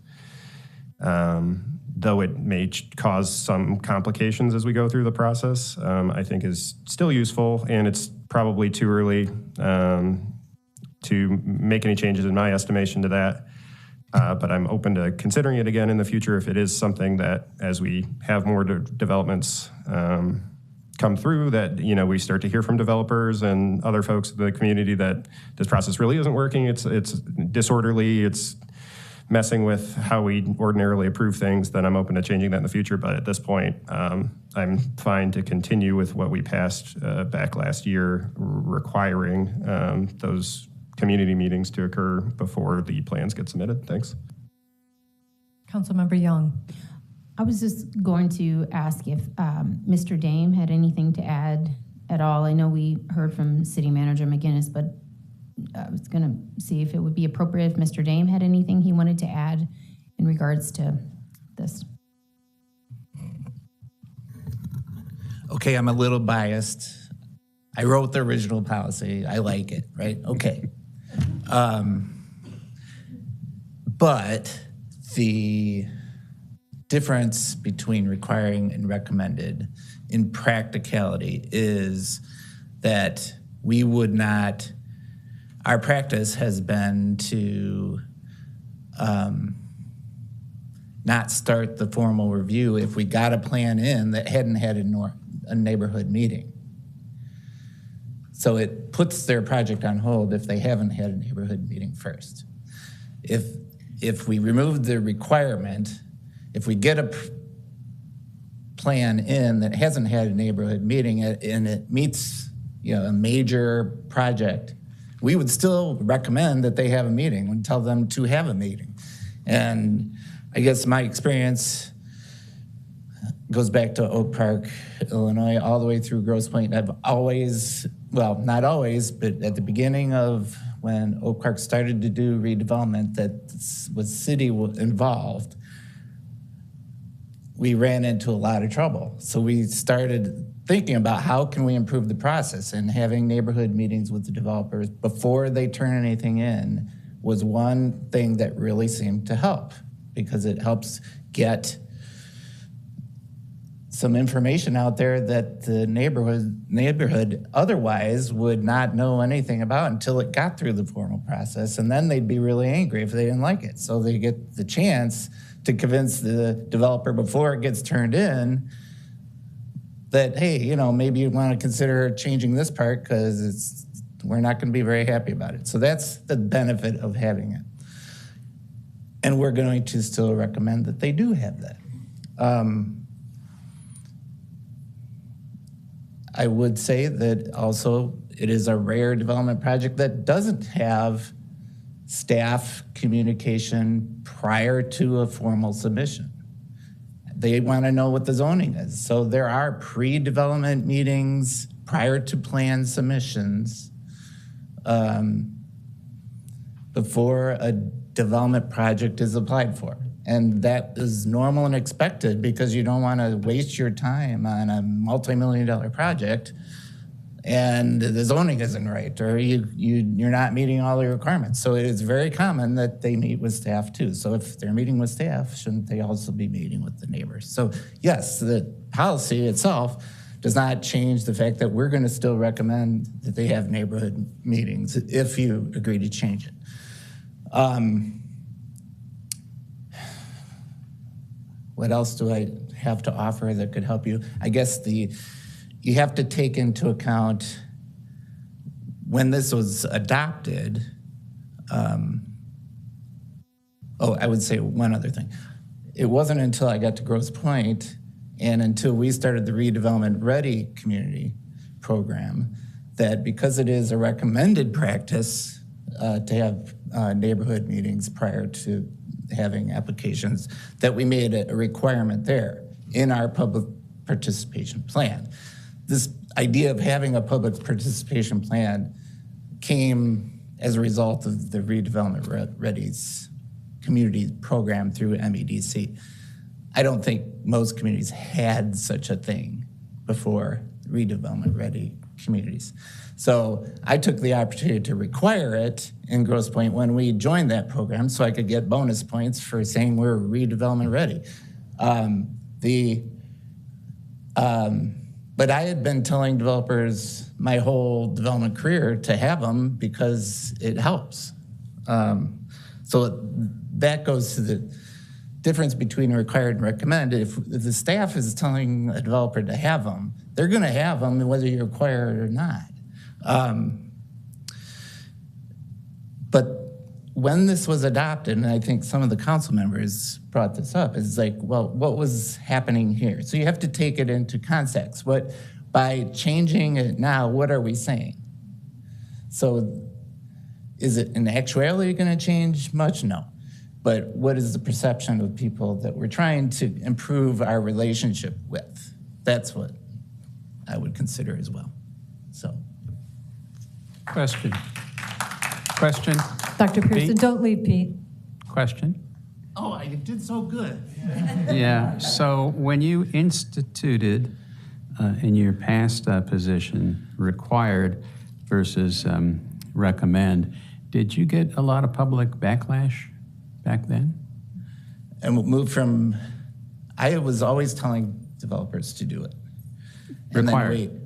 Though it may cause some complications as we go through the process, I think is still useful, and it's probably too early to make any changes in my estimation to that. But I'm open to considering it again in the future if it is something that, as we have more developments come through, that we start to hear from developers and other folks in the community that this process really isn't working. It's disorderly. It's messing with how we ordinarily approve things. Then I'm open to changing that in the future. But at this point, I'm fine to continue with what we passed back last year, requiring those community meetings to occur before the plans get submitted. Thanks. Councilmember Young. I was just going to ask if Mr. Dame had anything to add at all. I know we heard from City Manager McGinnis, but I was going to see if it would be appropriate if Mr. Dame had anything he wanted to add in regards to this. Okay, I'm a little biased. I wrote the original policy. I like it, right? Okay. But the difference between requiring and recommended in practicality is that we would not, our practice has been to not start the formal review if we got a plan in that hadn't had a neighborhood meeting. So it puts their project on hold if they haven't had a neighborhood meeting first. If we remove the requirement, if we get a plan in that hasn't had a neighborhood meeting and it meets a major project, we would still recommend that they have a meeting and tell them to have a meeting. And I guess my experience goes back to Oak Park, Illinois, all the way through Grosse Pointe. I've always, well, not always, but at the beginning of when Oak Park started to do redevelopment that was city involved, we ran into a lot of trouble. So we started thinking about how can we improve the process, and having neighborhood meetings with the developers before they turn anything in was one thing that really seemed to help, because it helps get some information out there that the neighborhood otherwise would not know anything about until it got through the formal process, and then they'd be really angry if they didn't like it. So they get the chance to convince the developer before it gets turned in that, hey, maybe you want to consider changing this part because we're not going to be very happy about it. So that's the benefit of having it. And we're going to still recommend that they do have that. I would say that also it is a rare development project that doesn't have staff communication prior to a formal submission. They want to know what the zoning is. So there are pre-development meetings prior to plan submissions before a development project is applied for. And that is normal and expected because you don't want to waste your time on a multi-million-dollar project and the zoning isn't right, or you're not meeting all the requirements. So it is very common that they meet with staff too. So if they're meeting with staff, shouldn't they also be meeting with the neighbors? So yes, the policy itself does not change the fact that we're going to still recommend that they have neighborhood meetings if you agree to change it. What else do I have to offer that could help you? I guess you have to take into account when this was adopted. I would say one other thing. It wasn't until I got to Grosse Pointe and until we started the Redevelopment Ready community program that because it is a recommended practice to have neighborhood meetings prior to having applications, that we made a requirement there in our public participation plan. This idea of having a public participation plan came as a result of the Redevelopment Ready's community program through MEDC. I don't think most communities had such a thing before Redevelopment Ready communities. So I took the opportunity to require it in Grosse Pointe when we joined that program so I could get bonus points for saying we're redevelopment ready. But I had been telling developers my whole development career to have them because it helps. So that goes to the difference between required and recommend. If the staff is telling a developer to have them, they're going to have them whether you require it or not. But when this was adopted, and I think some of the council members brought this up, it's like, well, what was happening here? So you have to take it into context. By changing it now, what are we saying? So is it in actuality going to change much? No. But what is the perception of people that we're trying to improve our relationship with? That's what I would consider as well. So. Question. Dr. Pearson, Pete? don't leave, Pete. Question. Oh, I did so good. Yeah, so when you instituted in your past position required versus recommend, did you get a lot of public backlash back then? And we moved from, I was always telling developers to do it. And Required.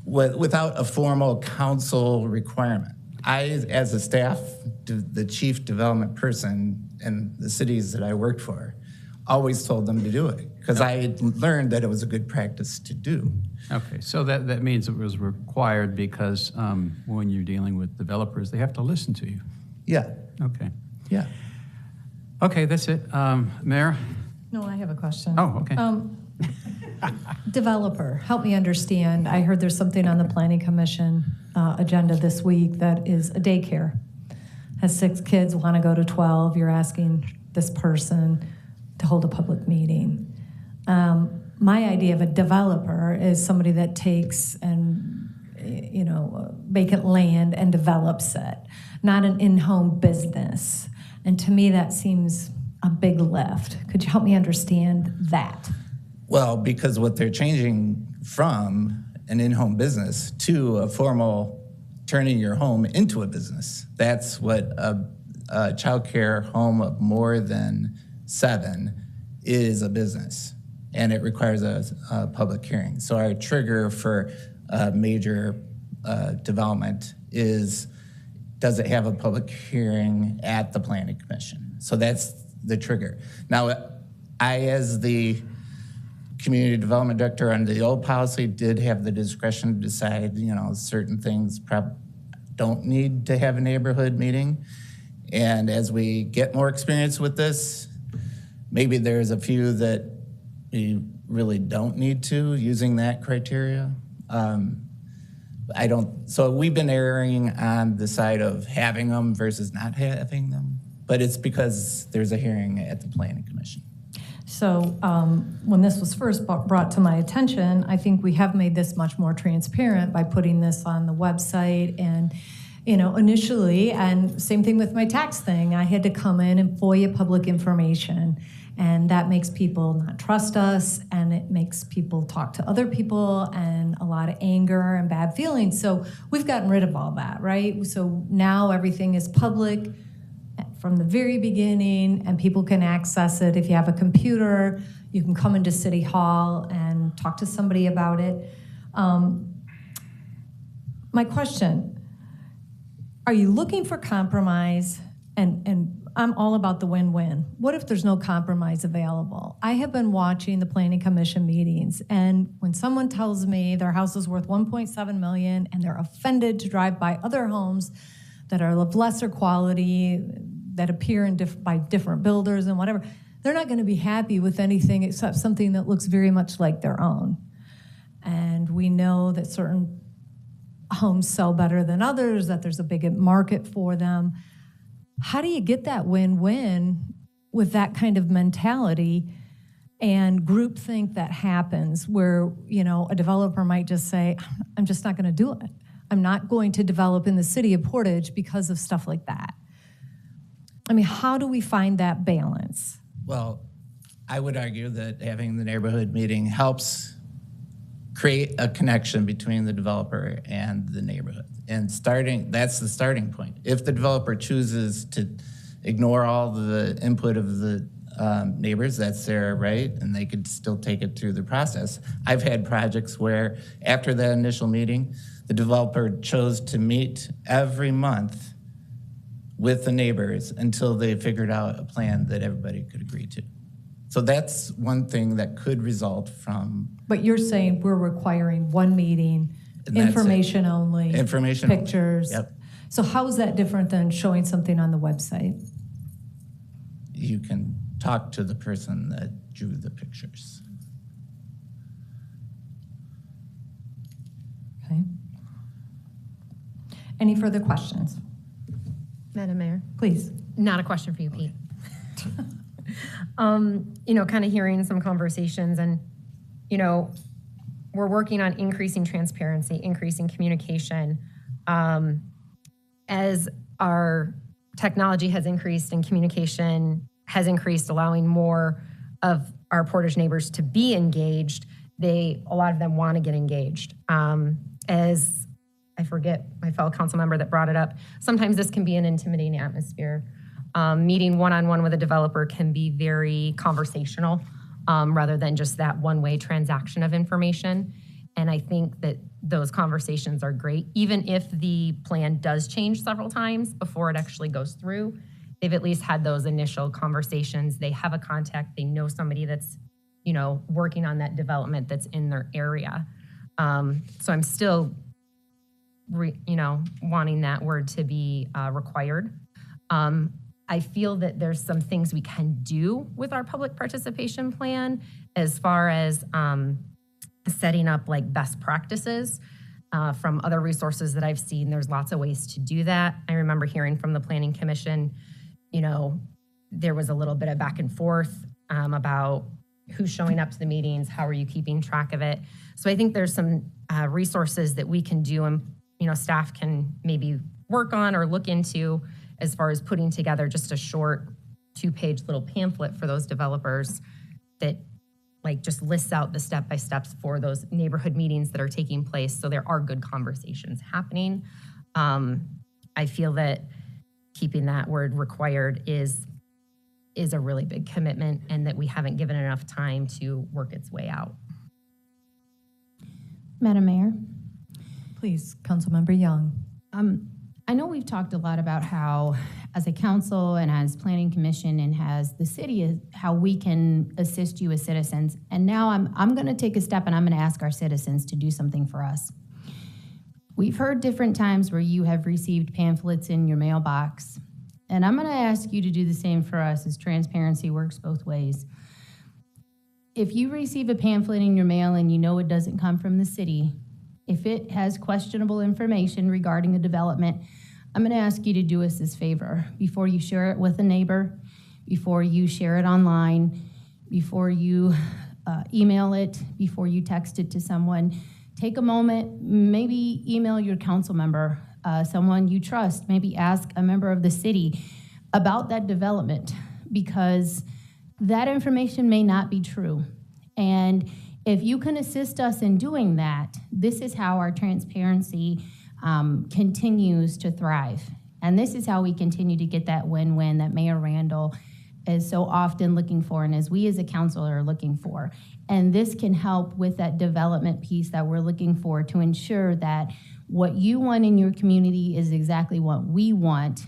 Without a formal council requirement. I, as a staff, the chief development person in the cities that I worked for, always told them to do it because I had learned that it was a good practice to do. Okay, so that means it was required because when you're dealing with developers, they have to listen to you. Yeah. Okay. Yeah. Okay, that's it. Mayor? No, I have a question. Oh, okay. Developer, help me understand. I heard there's something on the Planning Commission agenda this week that is a daycare. Has 6 kids, want to go to 12. You're asking this person to hold a public meeting. My idea of a developer is somebody that takes and, vacant land and develops it, not an in-home business. And to me, that seems a big lift. Could you help me understand that? Well, because what they're changing from an in-home business to a formal turning your home into a business. That's what a childcare home of more than 7 is, a business. And it requires a public hearing. So our trigger for a major development is, does it have a public hearing at the Planning Commission? So that's the trigger. Now, I, as the community development director under the old policy, did have the discretion to decide, certain things don't need to have a neighborhood meeting. And as we get more experience with this, maybe there's a few that we really don't need to using that criteria. So we've been erring on the side of having them versus not having them, but it's because there's a hearing at the Planning Commission. So when this was first brought to my attention, I think we have made this much more transparent by putting this on the website and, initially, and same thing with my tax thing, I had to come in and FOIA public information. And that makes people not trust us, and it makes people talk to other people, and a lot of anger and bad feelings. So we've gotten rid of all that, right? So now everything is public from the very beginning, and people can access it. If you have a computer, you can come into City Hall and talk to somebody about it. My question, are you looking for compromise? And I'm all about the win-win. What if there's no compromise available? I have been watching the Planning Commission meetings, and when someone tells me their house is worth $1.7 million and they're offended to drive by other homes that are of lesser quality, that appear by different builders and whatever, they're not going to be happy with anything except something that looks very much like their own. And we know that certain homes sell better than others, that there's a big market for them. How do you get that win-win with that kind of mentality and groupthink that happens where, a developer might just say, I'm just not going to do it. I'm not going to develop in the city of Portage because of stuff like that. I mean, how do we find that balance? Well, I would argue that having the neighborhood meeting helps create a connection between the developer and the neighborhood. And that's the starting point. If the developer chooses to ignore all the input of the neighbors, that's their right, and they could still take it through the process. I've had projects where after that initial meeting, the developer chose to meet every month with the neighbors until they figured out a plan that everybody could agree to. So that's one thing that could result from. But you're saying we're requiring one meeting, information only, information pictures. Only. Yep. So how is that different than showing something on the website? You can talk to the person that drew the pictures. Okay. Any further questions? Madam Mayor? Please. Not a question for you, Pete. Kind of hearing some conversations and, we're working on increasing transparency, increasing communication. As our technology has increased and communication has increased, allowing more of our Portage neighbors to be engaged, a lot of them want to get engaged. As I forget my fellow council member that brought it up, sometimes this can be an intimidating atmosphere. Meeting one-on-one with a developer can be very conversational rather than just that one-way transaction of information. And I think that those conversations are great. Even if the plan does change several times before it actually goes through, they've at least had those initial conversations. They have a contact. They know somebody that's, working on that development that's in their area. So I'm still, wanting that word to be required. I feel that there's some things we can do with our public participation plan as far as setting up like best practices from other resources that I've seen. There's lots of ways to do that. I remember hearing from the Planning Commission, there was a little bit of back and forth about who's showing up to the meetings, how are you keeping track of it? So I think there's some resources that we can do and, staff can maybe work on or look into as far as putting together just a short 2-page little pamphlet for those developers that just lists out the step-by-steps for those neighborhood meetings that are taking place. So there are good conversations happening. I feel that keeping that word required is a really big commitment and that we haven't given enough time to work its way out. Madam Mayor? Please, Councilmember Young. I know we've talked a lot about how, as a council and as Planning Commission and as the city, how we can assist you as citizens. And now I'm going to take a step and I'm going to ask our citizens to do something for us. We've heard different times where you have received pamphlets in your mailbox. And I'm going to ask you to do the same for us, as transparency works both ways. If you receive a pamphlet in your mail and you know it doesn't come from the city, if it has questionable information regarding a development, I'm going to ask you to do us this favor. Before you share it with a neighbor, before you share it online, before you email it, before you text it to someone, take a moment, maybe email your council member someone you trust, maybe ask a member of the city about that development, because that information may not be true. And if you can assist us in doing that, this is how our transparency continues to thrive. And this is how we continue to get that win-win that Mayor Randall is so often looking for, and as we as a council are looking for. And this can help with that development piece that we're looking for, to ensure that what you want in your community is exactly what we want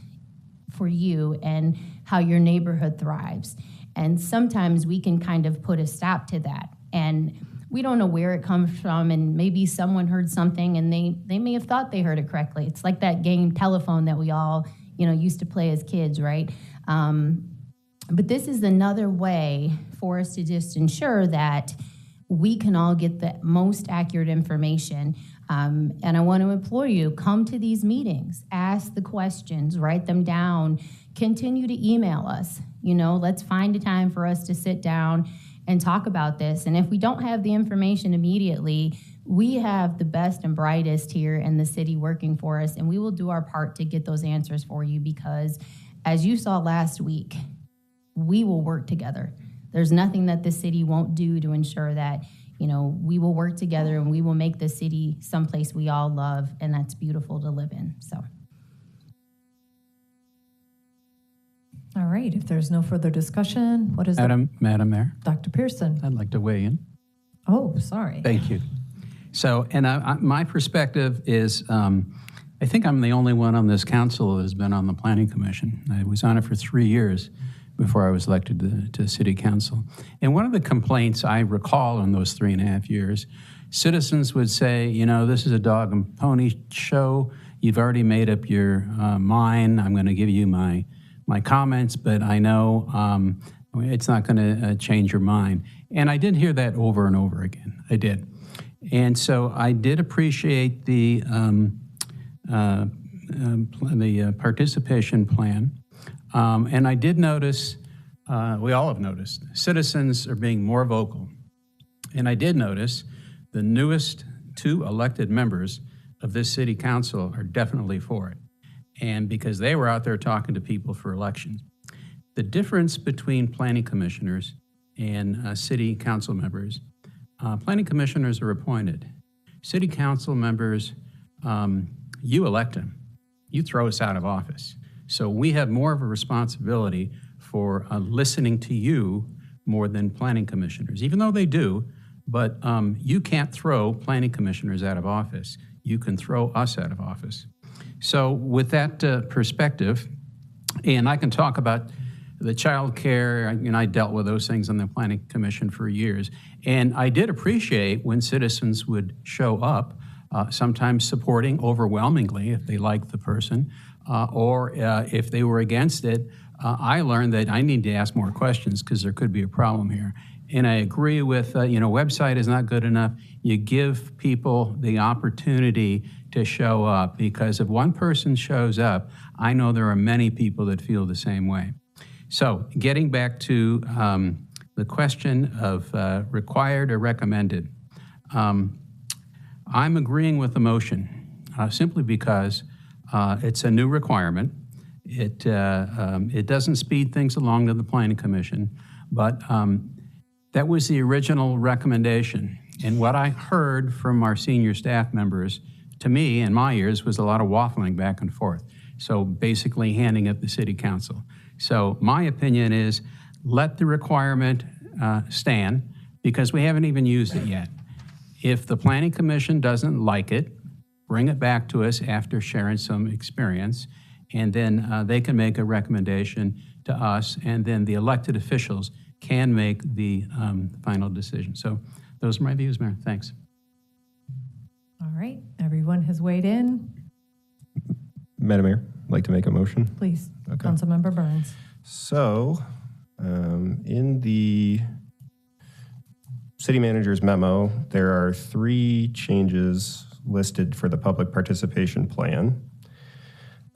for you and how your neighborhood thrives. And sometimes we can kind of put a stop to that. And we don't know where it comes from, and maybe someone heard something and they may have thought they heard it correctly. It's like that game telephone that we all, used to play as kids, right? But this is another way for us to just ensure that we can all get the most accurate information. And I want to implore you, come to these meetings, ask the questions, write them down, continue to email us. Let's find a time for us to sit down and talk about this. And if we don't have the information immediately, we have the best and brightest here in the city working for us, and we will do our part to get those answers for you, because as you saw last week, we will work together. There's nothing that the city won't do to ensure that, we will work together and we will make the city someplace we all love and that's beautiful to live in. So. All right, if there's no further discussion, what is Madam Mayor, Dr. Pearson? I'd like to weigh in. Oh, sorry. Thank you. So, and my perspective is, I think I'm the only one on this council that has been on the Planning Commission. I was on it for 3 years before I was elected to City Council. And one of the complaints I recall in those 3.5 years, citizens would say, this is a dog and pony show. You've already made up your mind. I'm going to give you my comments, but I know it's not going to change your mind. And I did hear that over and over again. I did. And so I did appreciate the participation plan. And I did notice, we all have noticed, citizens are being more vocal. And I did notice the newest 2 elected members of this city council are definitely for it. And because they were out there talking to people for elections. The difference between planning commissioners and city council members, planning commissioners are appointed. City council members, you elect them. You throw us out of office. So we have more of a responsibility for listening to you more than planning commissioners, even though they do, but you can't throw planning commissioners out of office. You can throw us out of office. So with that perspective, and I can talk about the child care, I dealt with those things on the Planning Commission for years, and I did appreciate when citizens would show up, sometimes supporting overwhelmingly if they liked the person, or if they were against it. I learned that I need to ask more questions because there could be a problem here. And I agree with, website is not good enough. You give people the opportunity to show up, because if one person shows up, I know there are many people that feel the same way. So getting back to the question of required or recommended, I'm agreeing with the motion simply because it's a new requirement. It doesn't speed things along to the Planning Commission, but that was the original recommendation. And what I heard from our senior staff members, to me, in my ears, was a lot of waffling back and forth. So basically handing it to the City Council. So my opinion is let the requirement stand, because we haven't even used it yet. If the Planning Commission doesn't like it, bring it back to us after sharing some experience, and then they can make a recommendation to us, and then the elected officials can make the final decision. So those are my views, Mayor. Thanks. All right, everyone has weighed in. Madam Mayor, I'd like to make a motion. Please, Okay. Councilmember Burns. So, in the city manager's memo, there are 3 changes listed for the public participation plan.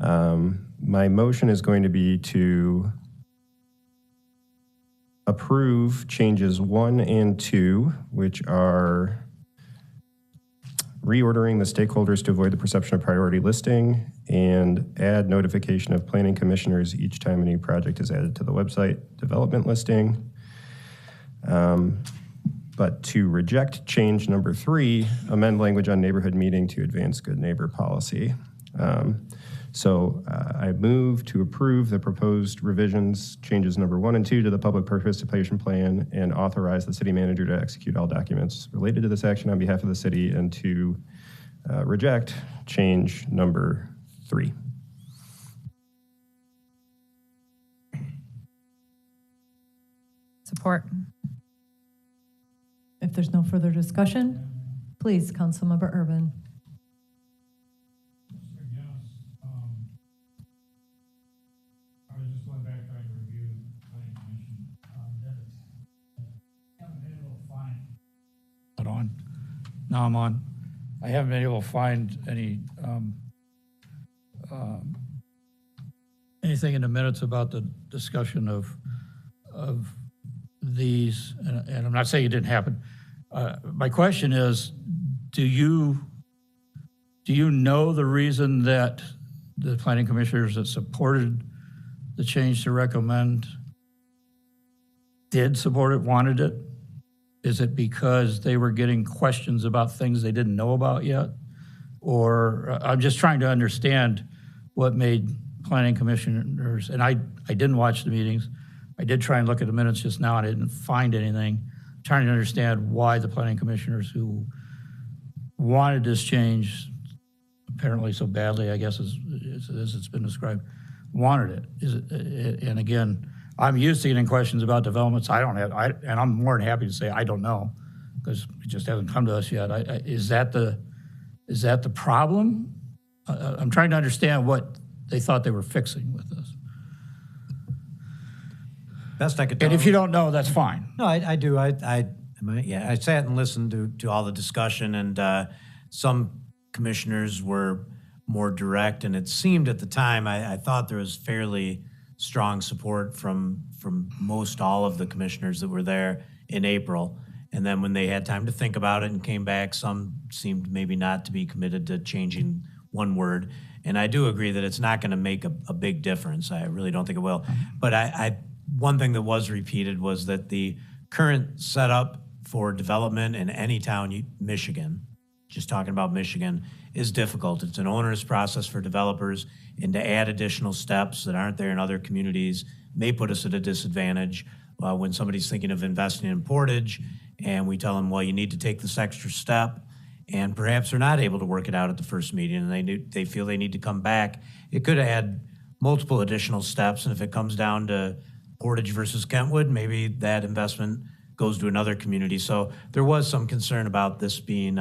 My motion is going to be to approve changes 1 and 2, which are reordering the stakeholders to avoid the perception of priority listing, and add notification of planning commissioners each time a new project is added to the website development listing. But to reject change number 3, amend language on neighborhood meeting to advance good neighbor policy. I move to approve the proposed revisions, changes number 1 and 2 to the public participation plan, and authorize the city manager to execute all documents related to this action on behalf of the city, and to reject change number 3. Support. If there's no further discussion, please, Councilmember Urban. I was just going back trying to review planning commission. I haven't been able to find. But on. Now I'm on. I haven't been able to find any anything in the minutes about the discussion of these, and I'm not saying it didn't happen. My question is, do you know the reason that the planning commissioners that supported the change to recommend did support it, wanted it? Is it because they were getting questions about things they didn't know about yet? Or I'm just trying to understand what made planning commissioners, and I didn't watch the meetings. I did try and look at the minutes just now and I didn't find anything. I'm trying to understand why the planning commissioners who wanted this change, apparently so badly, I guess as it's been described, wanted it. And again, I'm used to getting questions about developments. And I'm more than happy to say I don't know, because it just hasn't come to us yet. Is that the problem? I'm trying to understand what they thought they were fixing with this. Best I could tell. And if you don't know, that's fine. No, I do. I sat and listened to all the discussion, and some commissioners were more direct, and it seemed at the time, I thought there was fairly strong support from most all of the commissioners that were there in April. And then when they had time to think about it and came back, some seemed maybe not to be committed to changing one word. And I do agree that it's not going to make a big difference. I really don't think it will. But one thing that was repeated was that the current setup for development in any town, Michigan, just talking about Michigan, is difficult. It's an onerous process for developers, and to add additional steps that aren't there in other communities may put us at a disadvantage. When somebody's thinking of investing in Portage, and we tell them, well, you need to take this extra step, and perhaps they're not able to work it out at the first meeting, and they feel they need to come back, it could add multiple additional steps, and if it comes down to Portage versus Kentwood, maybe that investment goes to another community. So there was some concern about this being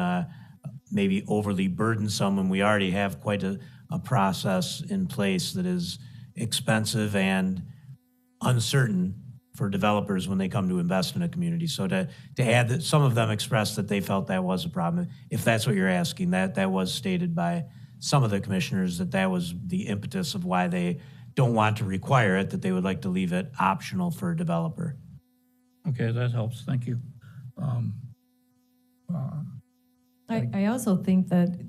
maybe overly burdensome when we already have quite a process in place that is expensive and uncertain for developers when they come to invest in a community. So to add that, some of them expressed that they felt that was a problem. If that's what you're asking, that was stated by some of the commissioners, that was the impetus of why they don't want to require it, that they would like to leave it optional for a developer. Okay, that helps. Thank you. I also think that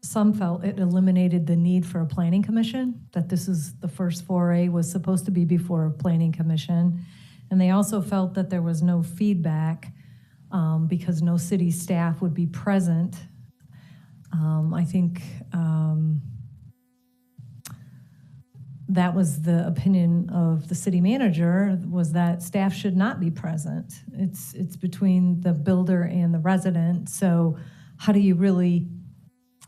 some felt it eliminated the need for a planning commission, that this is the first foray was supposed to be before a planning commission. And they also felt that there was no feedback because no city staff would be present. I think that was the opinion of the city manager, was that staff should not be present. It's between the builder and the resident. So how do you really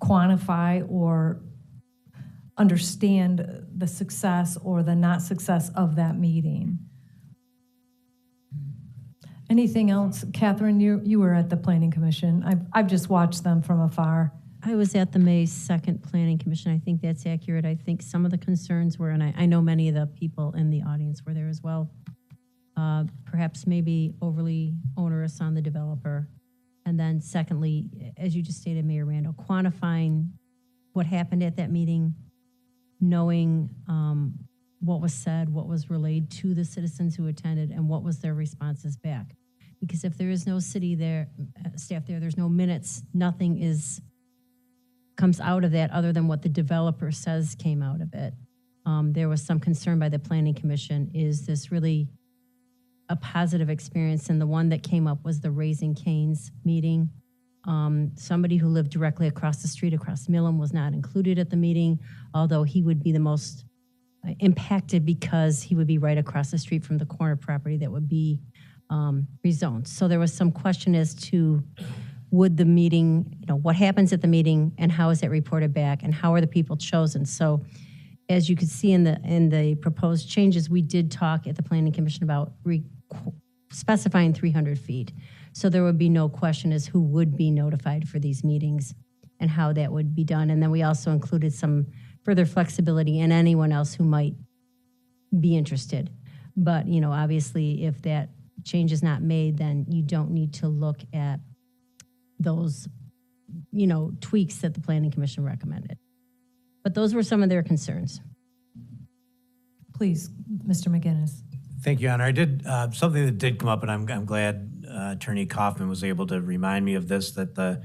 quantify or understand the success or the not success of that meeting? Anything else? Catherine, you were at the Planning Commission. I've just watched them from afar. I was at the May 2nd Planning Commission. I think that's accurate. I think some of the concerns were, and I know many of the people in the audience were there as well, perhaps maybe overly onerous on the developer. And then secondly, as you just stated, Mayor Randall, quantifying what happened at that meeting, knowing what was said, what was relayed to the citizens who attended, and what was their responses back. Because if there is no city staff there, there's no minutes, nothing comes out of that other than what the developer says came out of it. There was some concern by the Planning Commission, is this really a positive experience? And the one that came up was the Raising Cane's meeting. Somebody who lived directly across the street, across Millam, was not included at the meeting, although he would be the most impacted because he would be right across the street from the corner property that would be rezoned. So there was some question as to would the meeting, what happens at the meeting and how is it reported back and how are the people chosen? So as you could see in the proposed changes, we did talk at the Planning Commission about specifying 300 feet. So there would be no question as who would be notified for these meetings and how that would be done. And then we also included some further flexibility in anyone else who might be interested. But, obviously if that change is not made, then you don't need to look at those, tweaks that the Planning Commission recommended. But those were some of their concerns. Please, Mr. McGinnis. Thank you, Honor. I did, something that did come up, and I'm glad Attorney Kaufman was able to remind me of this, that the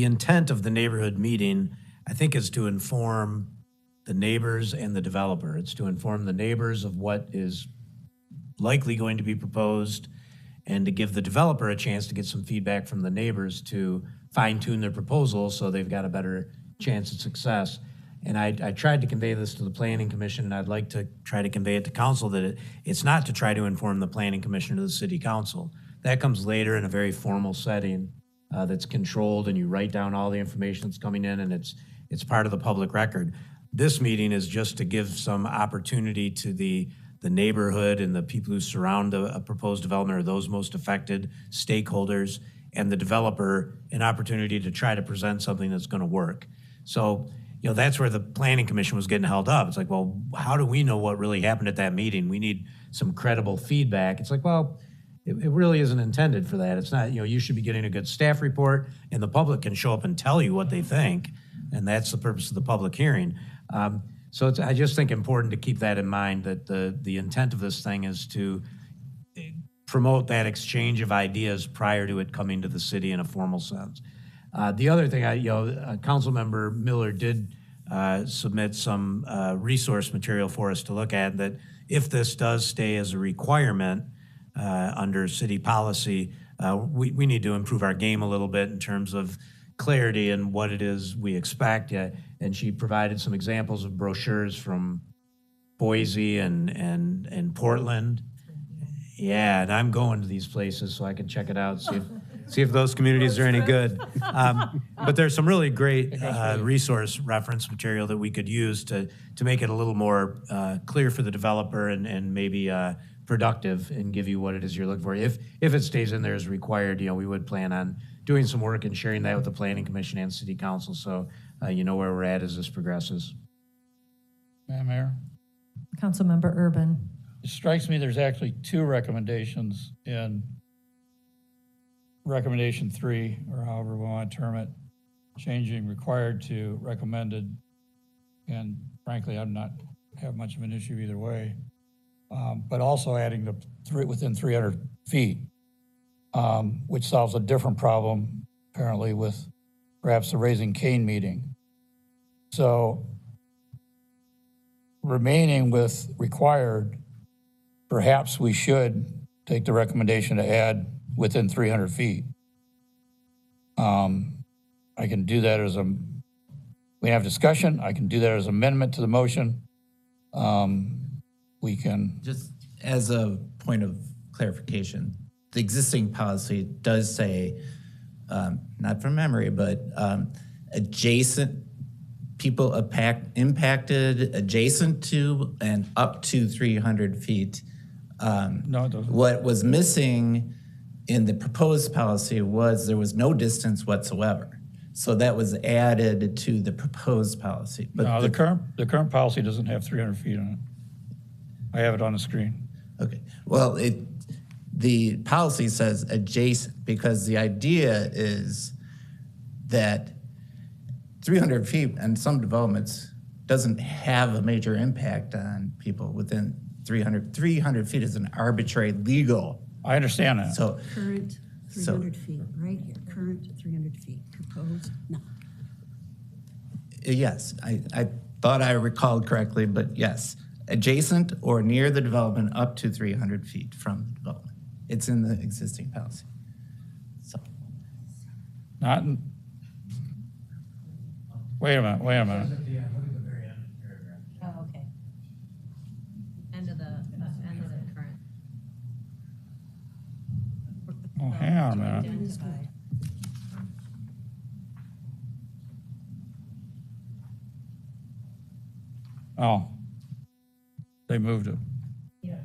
intent of the neighborhood meeting, I think, is to inform the neighbors and the developer. It's to inform the neighbors of what is likely going to be proposed and to give the developer a chance to get some feedback from the neighbors to fine-tune their proposal so they've got a better chance of success. And I tried to convey this to the Planning Commission, and I'd like to try to convey it to Council, that it's not to try to inform the Planning Commission or the City Council. That comes later in a very formal setting that's controlled, and you write down all the information that's coming in, and it's part of the public record. This meeting is just to give some opportunity to the neighborhood and the people who surround a proposed development, or those most affected stakeholders, and the developer an opportunity to try to present something that's going to work. So, that's where the Planning Commission was getting held up. It's like, well, how do we know what really happened at that meeting? We need some credible feedback. It's like, well, it really isn't intended for that. It's not, you should be getting a good staff report, and the public can show up and tell you what they think, and that's the purpose of the public hearing. So I just think important to keep that in mind, that the intent of this thing is to promote that exchange of ideas prior to it coming to the city in a formal sense. The other thing, Councilmember Miller did submit some resource material for us to look at, that if this does stay as a requirement under city policy, we need to improve our game a little bit in terms of clarity and what it is we expect. And she provided some examples of brochures from Boise and Portland. Yeah, and I'm going to these places so I can check it out, see if those communities are any good. But there's some really great resource reference material that we could use to make it a little more clear for the developer and maybe productive, and give you what it is you're looking for. If it stays in there as required, we would plan on doing some work and sharing that with the Planning Commission and City Council, so you know where we're at as this progresses. Madam Mayor? Councilmember Urban. It strikes me there's actually two recommendations in recommendation 3, or however we want to term it, changing required to recommended. And frankly, I'm not have much of an issue either way. But also adding the within 300 feet, which solves a different problem apparently with perhaps the Raising Cane meeting. So remaining with required, perhaps we should take the recommendation to add within 300 feet. I can do that as we have discussion. I can do that as amendment to the motion. We can. Just as a point of clarification, the existing policy does say, not from memory, but adjacent people impacted adjacent to and up to 300 feet. No, it doesn't. What was missing in the proposed policy was there was no distance whatsoever. So that was added to the proposed policy. But no, the current policy doesn't have 300 feet on it. I have it on the screen. Okay. Well, the policy says adjacent because the idea is that 300 feet and some developments doesn't have a major impact on people within 300. 300 feet is an arbitrary legal. I understand that. So, So 300 feet, right here, current 300 feet, proposed, no. yes, I thought I recalled correctly, but yes, adjacent or near the development up to 300 feet from the development. It's in the existing policy. So Not in, wait a minute. Oh, okay. End of the current. Oh, hang on a minute. Identified. Oh, they moved it. Yeah.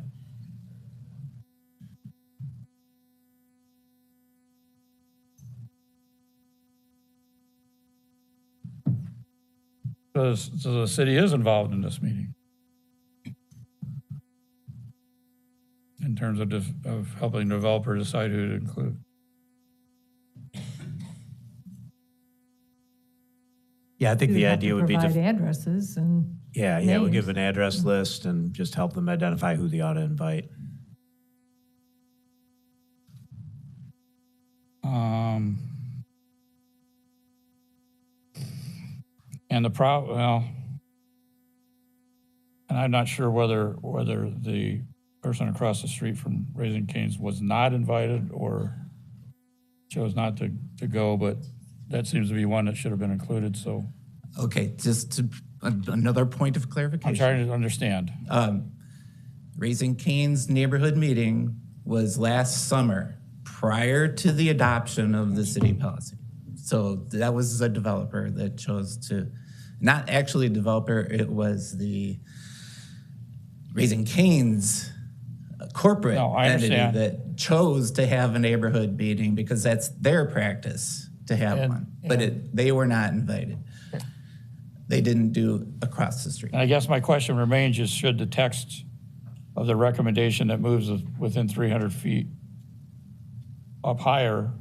So the city is involved in this meeting in terms of helping the developer decide who to include. Yeah, I think You the have to idea would be provide to, addresses and yeah, we'll give names. an address list and just help them identify who they ought to invite. And well, and I'm not sure whether the person across the street from Raising Cane's was not invited or chose not to go, but that seems to be one that should have been included, so. okay, just another point of clarification. I'm trying to understand. Raising Cane's neighborhood meeting was last summer, prior to the adoption of the city policy. So that was a developer that chose to, not actually a developer, it was the Raising Cane's corporate entity understand. that chose to have a neighborhood meeting because that's their practice to have one. But they were not invited. They didn't do across the street. And I guess my question remains is should the text of the recommendation that moves within 300 feet up higher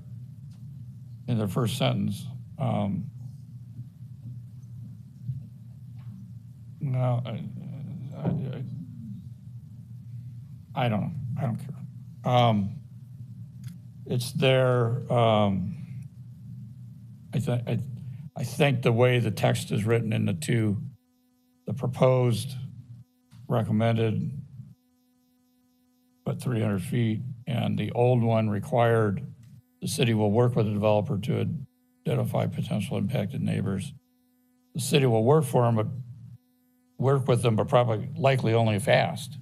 in the first sentence, no, I don't know. I don't care. It's there. I think the way the text is written in the proposed, recommended, but 300 feet, and the old one required the city will work with the developer to identify potential impacted neighbors. The city will work with them, but probably likely only fast.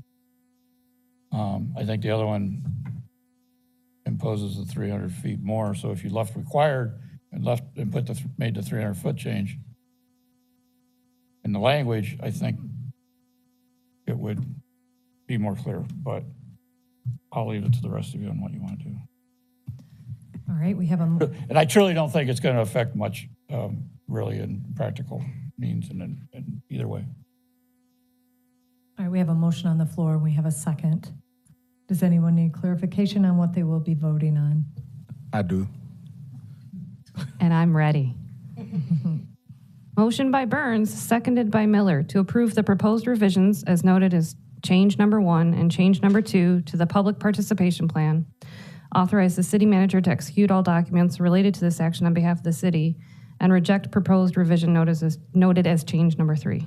I think the other one imposes the 300 feet more. So if you left required and made the 300-foot change in the language, I think it would be more clear. But I'll leave it to the rest of you on what you want to do. All right, we have a, And I truly don't think it's going to affect much, really, in practical means in either way. all right, we have a motion on the floor. We have a second. Does anyone need clarification on what they will be voting on? I do. And I'm ready. Motion by Burns, seconded by Miller, to approve the proposed revisions as noted as change number 1 and change number 2 to the public participation plan. Authorize the city manager to execute all documents related to this action on behalf of the city and reject proposed revision noted as change number 3.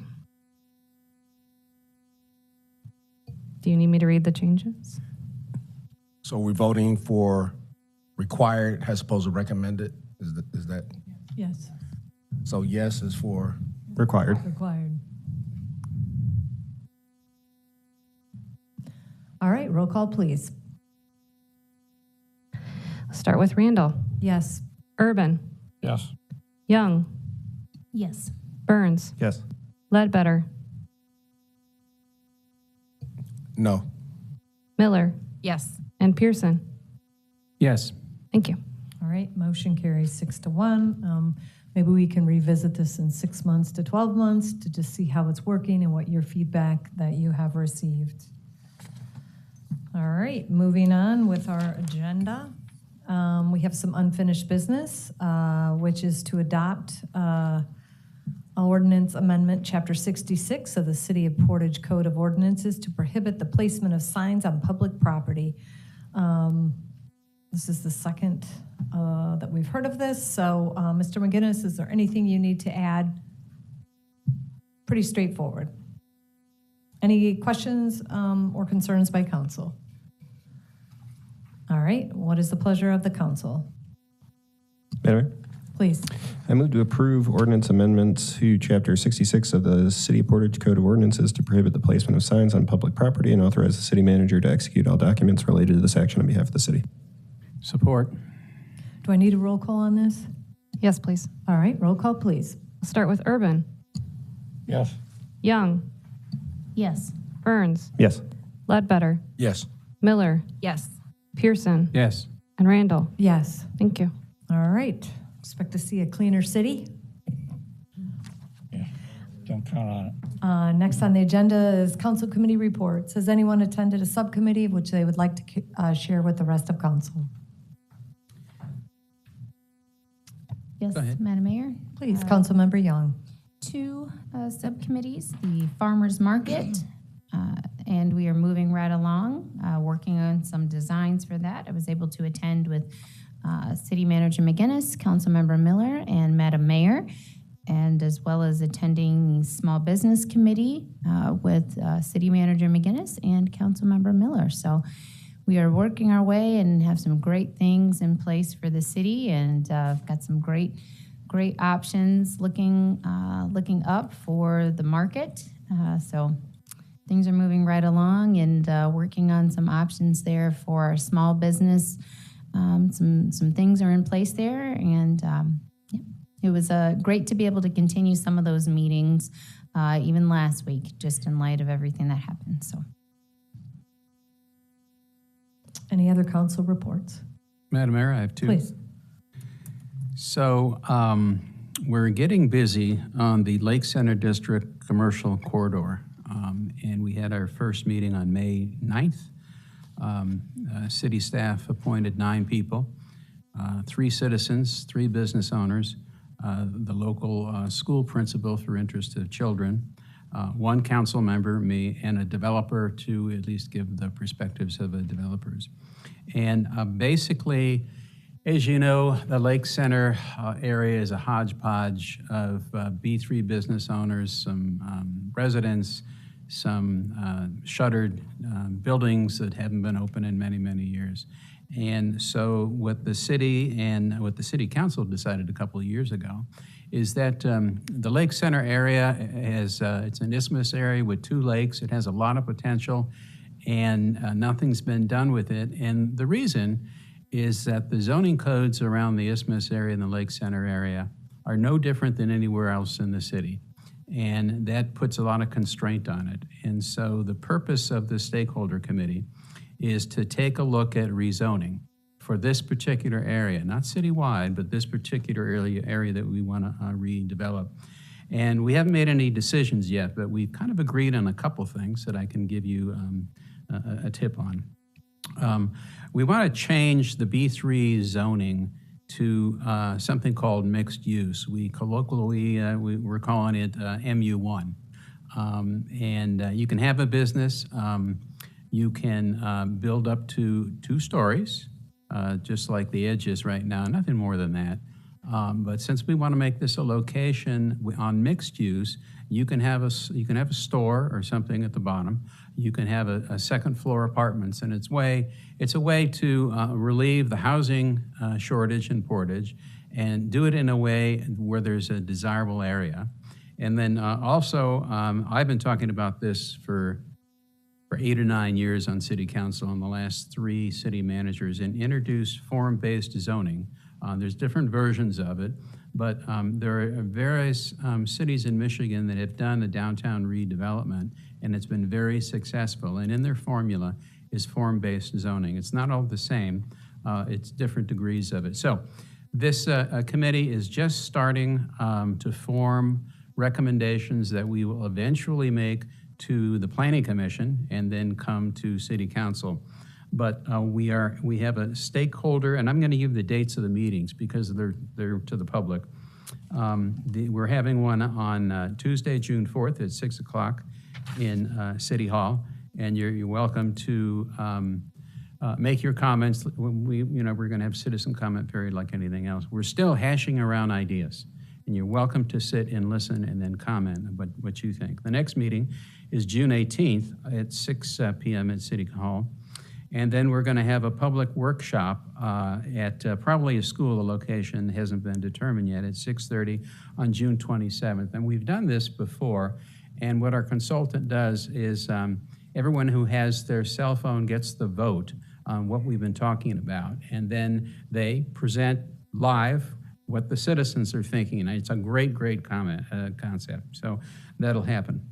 Do you need me to read the changes? So we're voting for required as opposed to recommended? Is that? Yes. So yes is for? Required. Required. All right, roll call, please. Let's start with Randall. Yes. Urban. Yes. Young. Yes. Burns. Yes. Ledbetter. No. Miller. Yes. And Pearson. Yes. Thank you. All right, motion carries 6-1. Maybe we can revisit this in 6 months to 12 months to just see how it's working and what your feedback that you have received. All right, moving on with our agenda. We have some unfinished business, which is to adopt Ordinance Amendment, Chapter 66 of the City of Portage Code of Ordinances to prohibit the placement of signs on public property. This is the second that we've heard of this. So, Mr. McGinnis, is there anything you need to add? Pretty straightforward. Any questions or concerns by council? All right, what is the pleasure of the council? Madam Mayor? Please. I move to approve ordinance amendments to Chapter 66 of the City of Portage Code of Ordinances to prohibit the placement of signs on public property and authorize the city manager to execute all documents related to this action on behalf of the city. Support. Do I need a roll call on this? Yes, please. All right, roll call, please. We'll start with Urban. Yes. Young. Yes. Burns. Yes. Ledbetter. Yes. Miller. Yes. Pearson. Yes. And Randall. Yes. Thank you. All right. Expect to see a cleaner city. Yeah. Don't count on it. Next on the agenda is council committee reports. Has anyone attended a subcommittee of which they would like to share with the rest of council? Yes, Go ahead. Madam Mayor. Please, Councilmember Young. Two subcommittees, the farmers market, and we are moving right along, working on some designs for that. I was able to attend with City Manager McGinnis, Councilmember Miller, and Madam Mayor, and as well as attending the Small Business Committee with City Manager McGinnis and Councilmember Miller. So we are working our way and have some great things in place for the city, and got some great options looking up for the market. So things are moving right along, and working on some options there for our small business. Some things are in place there, and it was great to be able to continue some of those meetings even last week, just in light of everything that happened. So, Any other council reports? Madam Mayor, I have two. Please. So we're getting busy on the Lake Center District Commercial Corridor. And we had our first meeting on May 9th. City staff appointed 9 people, 3 citizens, 3 business owners, the local school principal for interest of children, 1 council member, me, and a developer to at least give the perspectives of the developers. And basically, as you know, the Lake Center area is a hodgepodge of B3 business owners, some residents, some shuttered buildings that haven't been open in many, many years. And so what the city and what the city council decided a couple of years ago is that the Lake Center area has, it's an isthmus area with 2 lakes. It has a lot of potential, and nothing's been done with it. And the reason is that the zoning codes around the isthmus area and the Lake Center area are no different than anywhere else in the city. And that puts a lot of constraint on it. And so the purpose of the stakeholder committee is to take a look at rezoning for this particular area, not citywide, but this particular area that we want to redevelop. And we haven't made any decisions yet, but we've kind of agreed on a couple things that I can give you a tip on. We want to change the B3 zoning to something called mixed use. We colloquially, we're calling it MU1. And you can have a business. You can build up to 2 stories, just like the Edge is right now, nothing more than that. But since we want to make this a location on mixed use, you can have a store or something at the bottom. You can have a second floor apartments, and it's a way to relieve the housing shortage in Portage, and do it in a way where there's a desirable area. And then also, I've been talking about this for 8 or 9 years on city council, and the last 3 city managers, and introduced form-based zoning. There's different versions of it, but there are various cities in Michigan that have done the downtown redevelopment, and it's been very successful. And in their formula is form-based zoning. It's not all the same. It's different degrees of it. So this committee is just starting to form recommendations that we will eventually make to the Planning Commission and then come to City Council. But we have a stakeholder, and I'm going to give the dates of the meetings because they're to the public. We're having one on Tuesday, June 4th at 6 o'clock in City Hall, and you're welcome to make your comments. We're going to have citizen comment period like anything else. We're still hashing around ideas, and you're welcome to sit and listen and then comment about what you think. The next meeting is June 18th at 6 p.m. at City Hall. And then we're going to have a public workshop at probably a school. The location hasn't been determined yet, at 6:30 on June 27th. And we've done this before. And what our consultant does is everyone who has their cell phone gets the vote on what we've been talking about. And then they present live what the citizens are thinking. And it's a great concept. So that'll happen.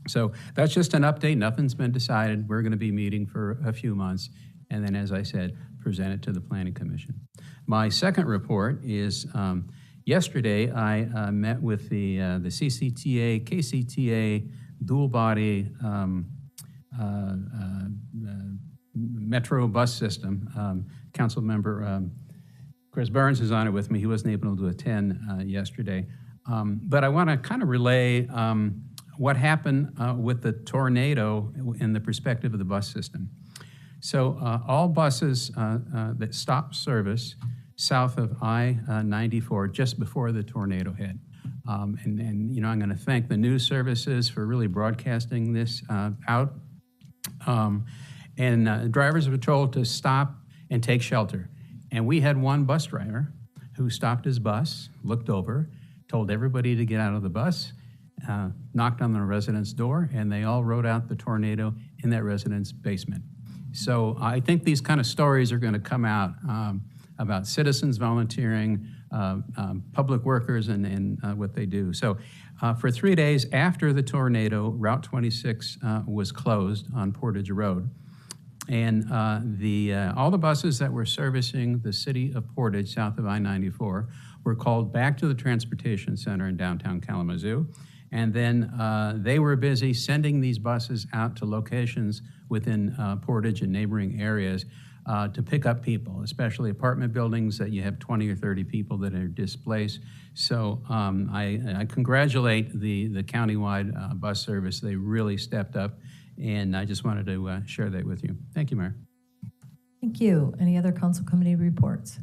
So that's just an update. Nothing's been decided. We're going to be meeting for a few months. And then, as I said, present it to the Planning Commission. My second report is yesterday I met with the CCTA, KCTA, dual body metro bus system. Council member Chris Burns is on it with me. He wasn't able to attend yesterday. But I want to kind of relay what happened with the tornado in the perspective of the bus system. So all buses that stopped service south of I-94 just before the tornado hit. And you know, I'm going to thank the news services for really broadcasting this out. Drivers were told to stop and take shelter. And we had one bus driver who stopped his bus, looked over, told everybody to get out of the bus, knocked on the resident's door, and they all rode out the tornado in that resident's basement. So I think these kind of stories are going to come out about citizens volunteering, public workers, and what they do. So for 3 days after the tornado, Route 26 was closed on Portage Road. And all the buses that were servicing the city of Portage south of I-94 were called back to the transportation center in downtown Kalamazoo. And then they were busy sending these buses out to locations within Portage and neighboring areas to pick up people, especially apartment buildings that you have 20 or 30 people that are displaced. So I congratulate the countywide bus service. They really stepped up, and I just wanted to share that with you. Thank you, Mayor. Thank you. Any other council committee reports?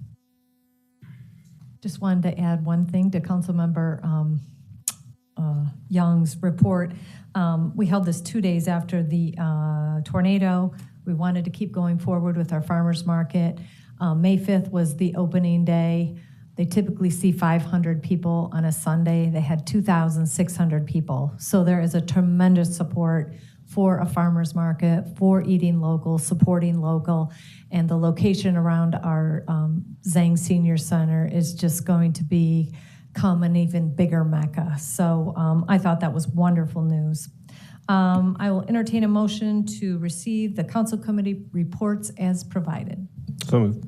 Just wanted to add one thing to Councilmember Young's report. We held this 2 days after the tornado. We wanted to keep going forward with our farmers market. May 5th was the opening day. They typically see 500 people on a Sunday. They had 2,600 people. So there is a tremendous support for a farmers market, for eating local, supporting local, and the location around our Zhang Senior Center is just going to become an even bigger mecca. So I thought that was wonderful news. I will entertain a motion to receive the council committee reports as provided. So moved.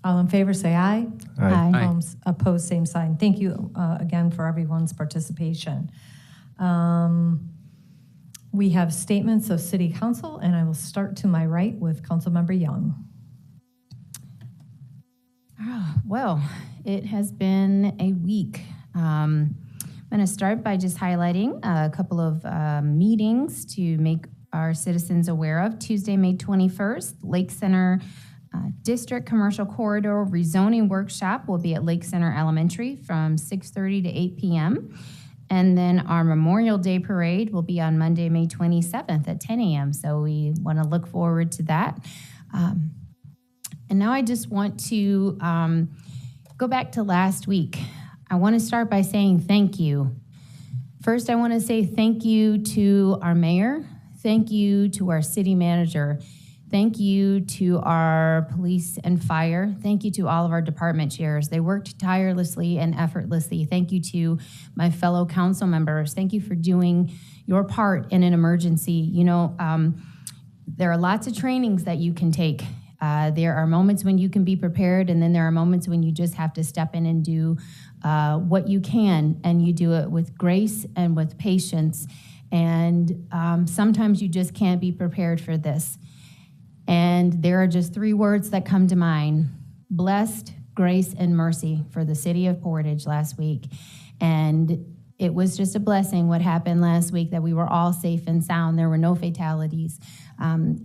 All in favor, say aye. Aye. Aye. Opposed, same sign. Thank you again for everyone's participation. We have statements of city council, and I will start to my right with Councilmember Young. Well, it has been a week. I'm going to start by just highlighting a couple of meetings to make our citizens aware of. Tuesday, May 21st, Lake Center District Commercial Corridor Rezoning Workshop will be at Lake Center Elementary from 6:30 to 8 p.m. And then our Memorial Day Parade will be on Monday, May 27th at 10 a.m. So we want to look forward to that. And now I just want to go back to last week. I want to start by saying thank you. First, I want to say thank you to our mayor. Thank you to our city manager. Thank you to our police and fire. Thank you to all of our department chairs. They worked tirelessly and effortlessly. Thank you to my fellow council members. Thank you for doing your part in an emergency. You know, there are lots of trainings that you can take. There are moments when you can be prepared, and then there are moments when you just have to step in and do what you can, and you do it with grace and with patience. And sometimes you just can't be prepared for this. And there are just three words that come to mind: blessed, grace, and mercy for the city of Portage last week. And it was just a blessing what happened last week, that we were all safe and sound. There were no fatalities.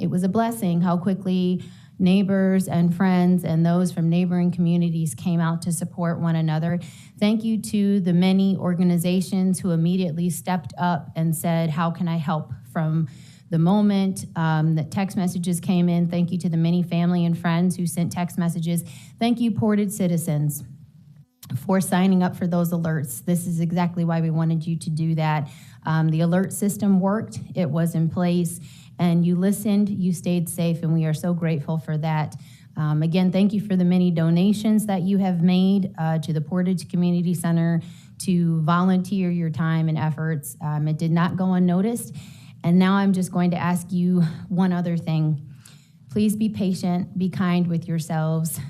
It was a blessing how quickly neighbors and friends and those from neighboring communities came out to support one another. Thank you to the many organizations who immediately stepped up and said, how can I help? From the moment that text messages came in, thank you to the many family and friends who sent text messages. Thank you, Portage citizens, for signing up for those alerts. This is exactly why we wanted you to do that. The alert system worked, it was in place, and you listened, you stayed safe, and we are so grateful for that. Again, thank you for the many donations that you have made to the Portage Community Center to volunteer your time and efforts. It did not go unnoticed. And now I'm just going to ask you one other thing. Please be patient, be kind with yourselves.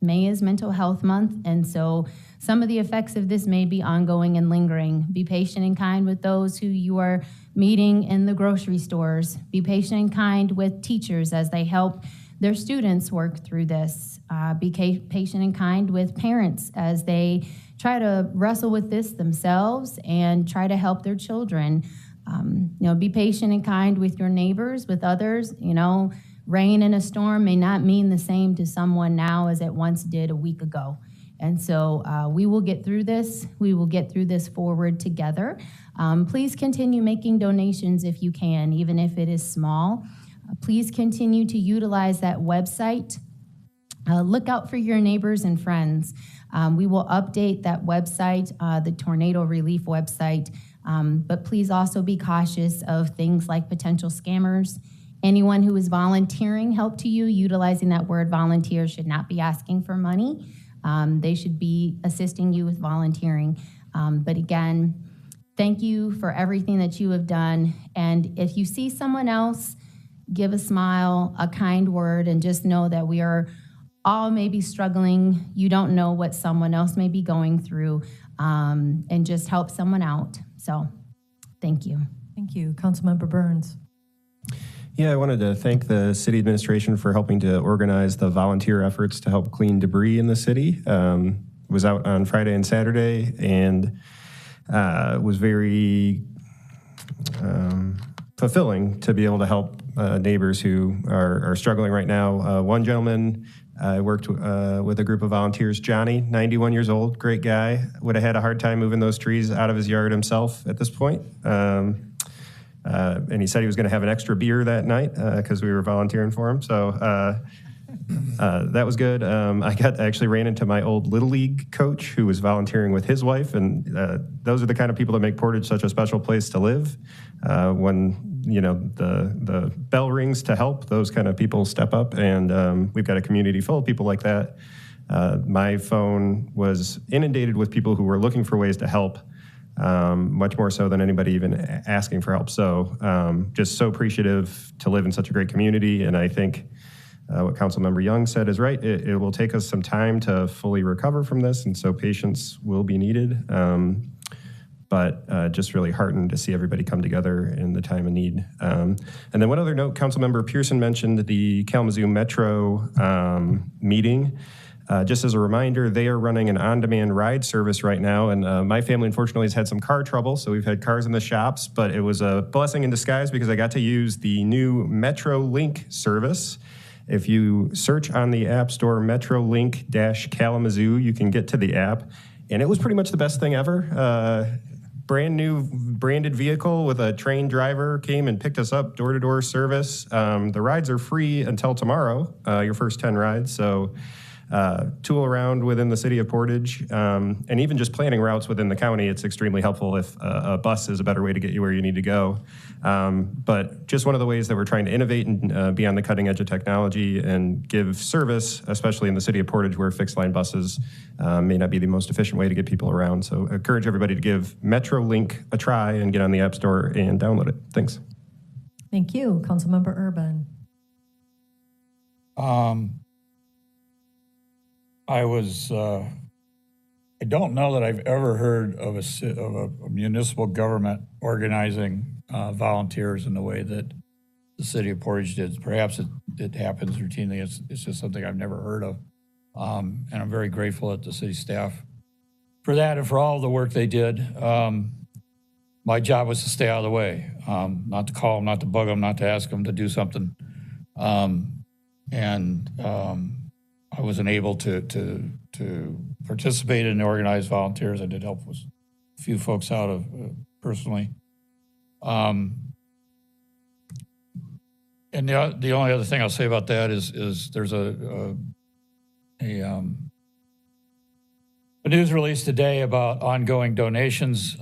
May is Mental Health Month, and so some of the effects of this may be ongoing and lingering. Be patient and kind with those who you are meeting in the grocery stores. Be patient and kind with teachers as they help their students work through this. Be patient and kind with parents as they try to wrestle with this themselves and try to help their children. Be patient and kind with your neighbors, with others. Rain in a storm may not mean the same to someone now as it once did a week ago. And so we will get through this. We will get through this forward together. Please continue making donations if you can, even if it is small. Please continue to utilize that website. Look out for your neighbors and friends. We will update that website, the tornado relief website, but please also be cautious of things like potential scammers. Anyone who is volunteering help to you, utilizing that word volunteer, should not be asking for money. They should be assisting you with volunteering. But again, thank you for everything that you have done. And if you see someone else, give a smile, a kind word, and just know that we are all maybe struggling. You don't know what someone else may be going through, and just help someone out. So thank you. Thank you. Councilmember Burns. Yeah, I wanted to thank the city administration for helping to organize the volunteer efforts to help clean debris in the city. Was out on Friday and Saturday, and was very fulfilling to be able to help neighbors who are struggling right now. One gentleman, I worked with a group of volunteers, Johnny, 91 years old, great guy, would have had a hard time moving those trees out of his yard himself at this point. And he said he was going to have an extra beer that night because we were volunteering for him. So that was good. I actually ran into my old Little League coach who was volunteering with his wife. And those are the kind of people that make Portage such a special place to live. When the bell rings to help, those kind of people step up. And we've got a community full of people like that. My phone was inundated with people who were looking for ways to help. Much more so than anybody even asking for help. So just so appreciative to live in such a great community. And I think what Councilmember Young said is right. It will take us some time to fully recover from this. And so patience will be needed. But just really heartened to see everybody come together in the time of need. And then one other note, Councilmember Pearson mentioned the Kalamazoo Metro meeting. Just as a reminder, they are running an on-demand ride service right now, and my family unfortunately has had some car trouble, so we've had cars in the shops, but it was a blessing in disguise because I got to use the new Metro Link service. If you search on the App Store Metro Link-Kalamazoo, you can get to the app, and it was pretty much the best thing ever. Brand new branded vehicle with a trained driver came and picked us up, door-to-door service. The rides are free until tomorrow, your first 10 rides, so tool around within the city of Portage, and even just planning routes within the county, it's extremely helpful if a bus is a better way to get you where you need to go. But just one of the ways that we're trying to innovate and be on the cutting edge of technology and give service, especially in the city of Portage where fixed line buses may not be the most efficient way to get people around. So I encourage everybody to give MetroLink a try and get on the App Store and download it. Thanks. Thank you. Councilmember Urban. I don't know that I've ever heard of a municipal government organizing volunteers in the way that the city of Portage did. Perhaps it happens routinely. It's just something I've never heard of. And I'm very grateful at the city staff for that and for all the work they did. my job was to stay out of the way, not to call them, not to bug them, not to ask them to do something. I wasn't able to participate in the organized volunteers. I did help with a few folks out of personally. And the only other thing I'll say about that is there's a news release today about ongoing donations.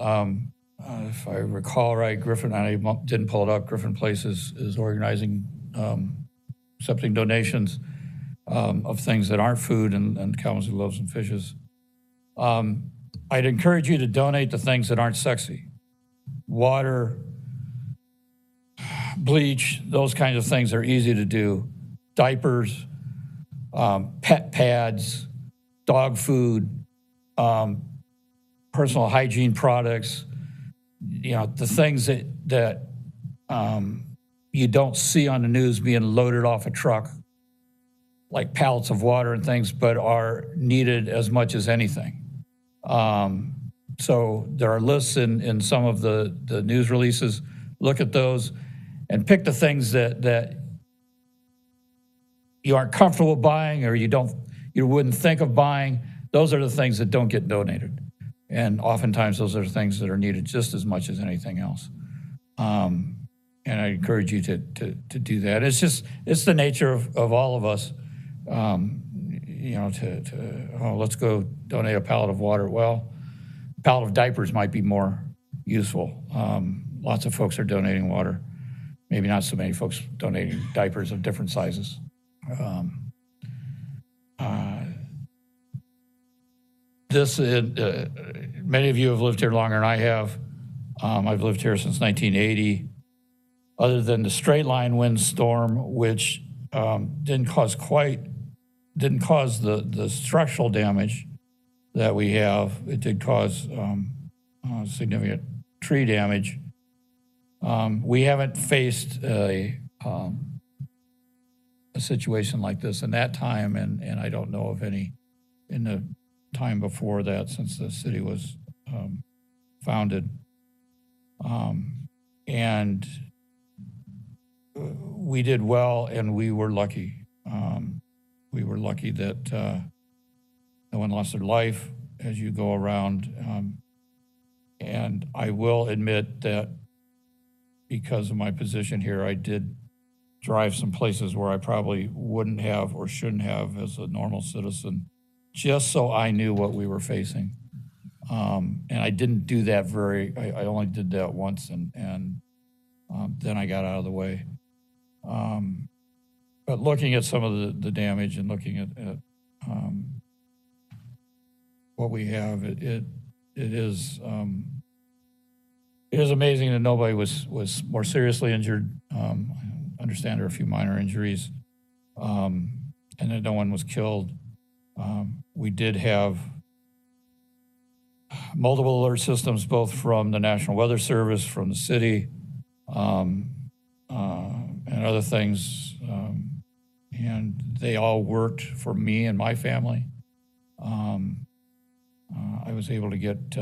If I recall right, Griffin, I didn't pull it up, Griffin Place is organizing, accepting donations of things that aren't food and Kalamazoo Loaves and Fishes. I'd encourage you to donate to things that aren't sexy. Water, bleach, those kinds of things are easy to do. Diapers, pet pads, dog food, personal hygiene products, the things that you don't see on the news being loaded off a truck, like pallets of water and things, but are needed as much as anything. So there are lists in some of the news releases. Look at those and pick the things that you aren't comfortable buying or you wouldn't think of buying. Those are the things that don't get donated. And oftentimes those are things that are needed just as much as anything else. And I encourage you to do that. It's the nature of all of us, let's go donate a pallet of water. Well, a pallet of diapers might be more useful. Lots of folks are donating water. Maybe not so many folks donating diapers of different sizes. Many of you have lived here longer than I have. I've lived here since 1980. Other than the straight line windstorm, which didn't cause the structural damage that we have, it did cause significant tree damage. We haven't faced a situation like this in that time, and I don't know of any in the time before that since the city was founded. And we did well, and we were lucky. We were lucky that no one lost their life as you go around. And I will admit that because of my position here, I did drive some places where I probably wouldn't have or shouldn't have as a normal citizen, just so I knew what we were facing. And I didn't do that I only did that once, and then I got out of the way. But looking at some of the damage and looking at what we have, it is amazing that nobody was more seriously injured. I understand there are a few minor injuries, and that no one was killed. We did have multiple alert systems, both from the National Weather Service, from the city, and other things. And they all worked for me and my family. I was able to get,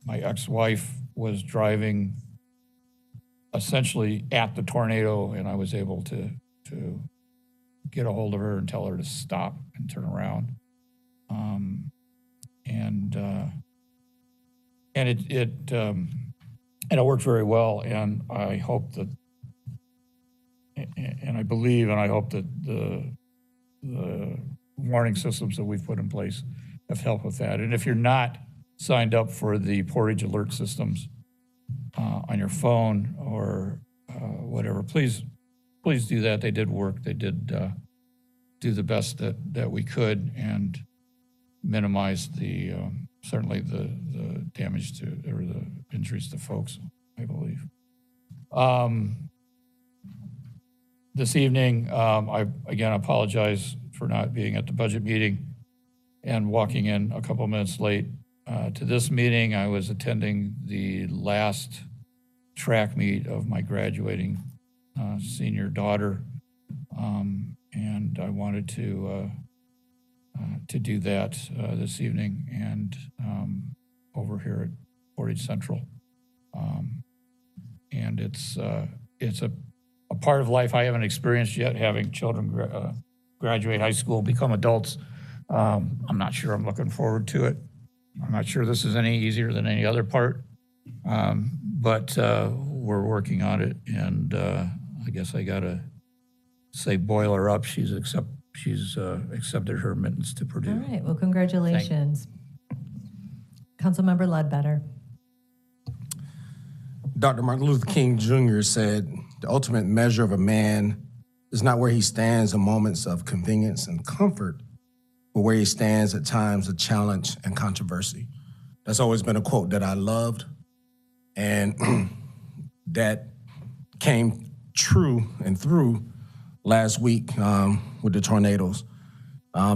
my ex-wife was driving essentially at the tornado, and I was able to get a hold of her and tell her to stop and turn around. And it worked very well, and I hope that, and I believe and I hope that the warning systems that we've put in place have helped with that. And if you're not signed up for the Portage alert systems on your phone or whatever, please do that. They did work. They did do the best that we could and minimize certainly the damage to, or the injuries to folks, I believe. This evening, I again apologize for not being at the budget meeting and walking in a couple minutes late to this meeting. I was attending the last track meet of my graduating senior daughter, and I wanted to do that this evening and over here Portage Central. And it's a part of life I haven't experienced yet, having children graduate high school, become adults. I'm not sure I'm looking forward to it. I'm not sure this is any easier than any other part, but we're working on it, and I guess I gotta say, boil her up. She's accepted her admittance to Purdue. All right, well, congratulations. Councilmember Ledbetter. Dr. Martin Luther King Jr. said, the ultimate measure of a man is not where he stands in moments of convenience and comfort, but where he stands at times of challenge and controversy. That's always been a quote that I loved, and that came true and through last week with the tornadoes.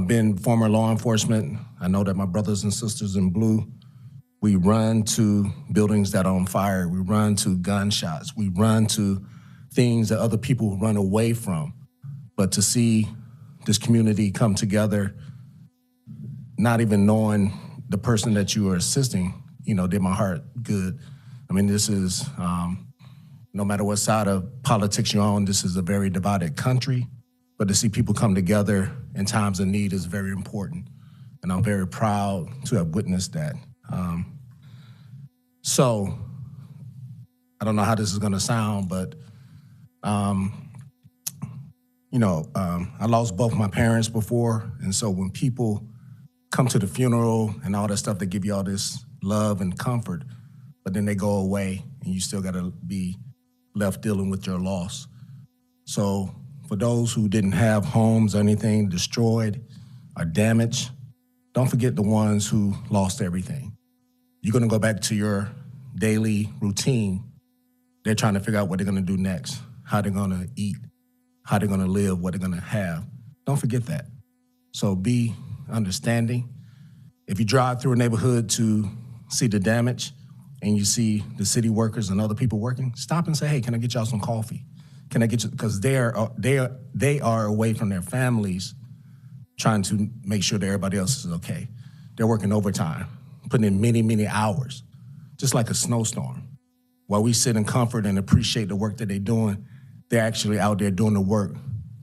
Being former law enforcement, I know that my brothers and sisters in blue, we run to buildings that are on fire. We run to gunshots. We run to things that other people run away from. But to see this community come together, not even knowing the person that you are assisting, did my heart good. I mean, this is, no matter what side of politics you're on, this is a very divided country. But to see people come together in times of need is very important. And I'm very proud to have witnessed that. So, I don't know how this is gonna sound, but, I lost both my parents before. And so when people come to the funeral and all that stuff, they give you all this love and comfort, but then they go away and you still gotta be left dealing with your loss. So for those who didn't have homes or anything destroyed or damaged, don't forget the ones who lost everything. You're gonna go back to your daily routine. They're trying to figure out what they're gonna do next, how they're gonna eat, how they're gonna live, what they're gonna have. Don't forget that. So be understanding. If you drive through a neighborhood to see the damage and you see the city workers and other people working, stop and say, hey, can I get y'all some coffee? Can I get you, because they are away from their families trying to make sure that everybody else is okay. They're working overtime, putting in many, many hours, just like a snowstorm. While we sit in comfort and appreciate the work that they're doing, they're actually out there doing the work.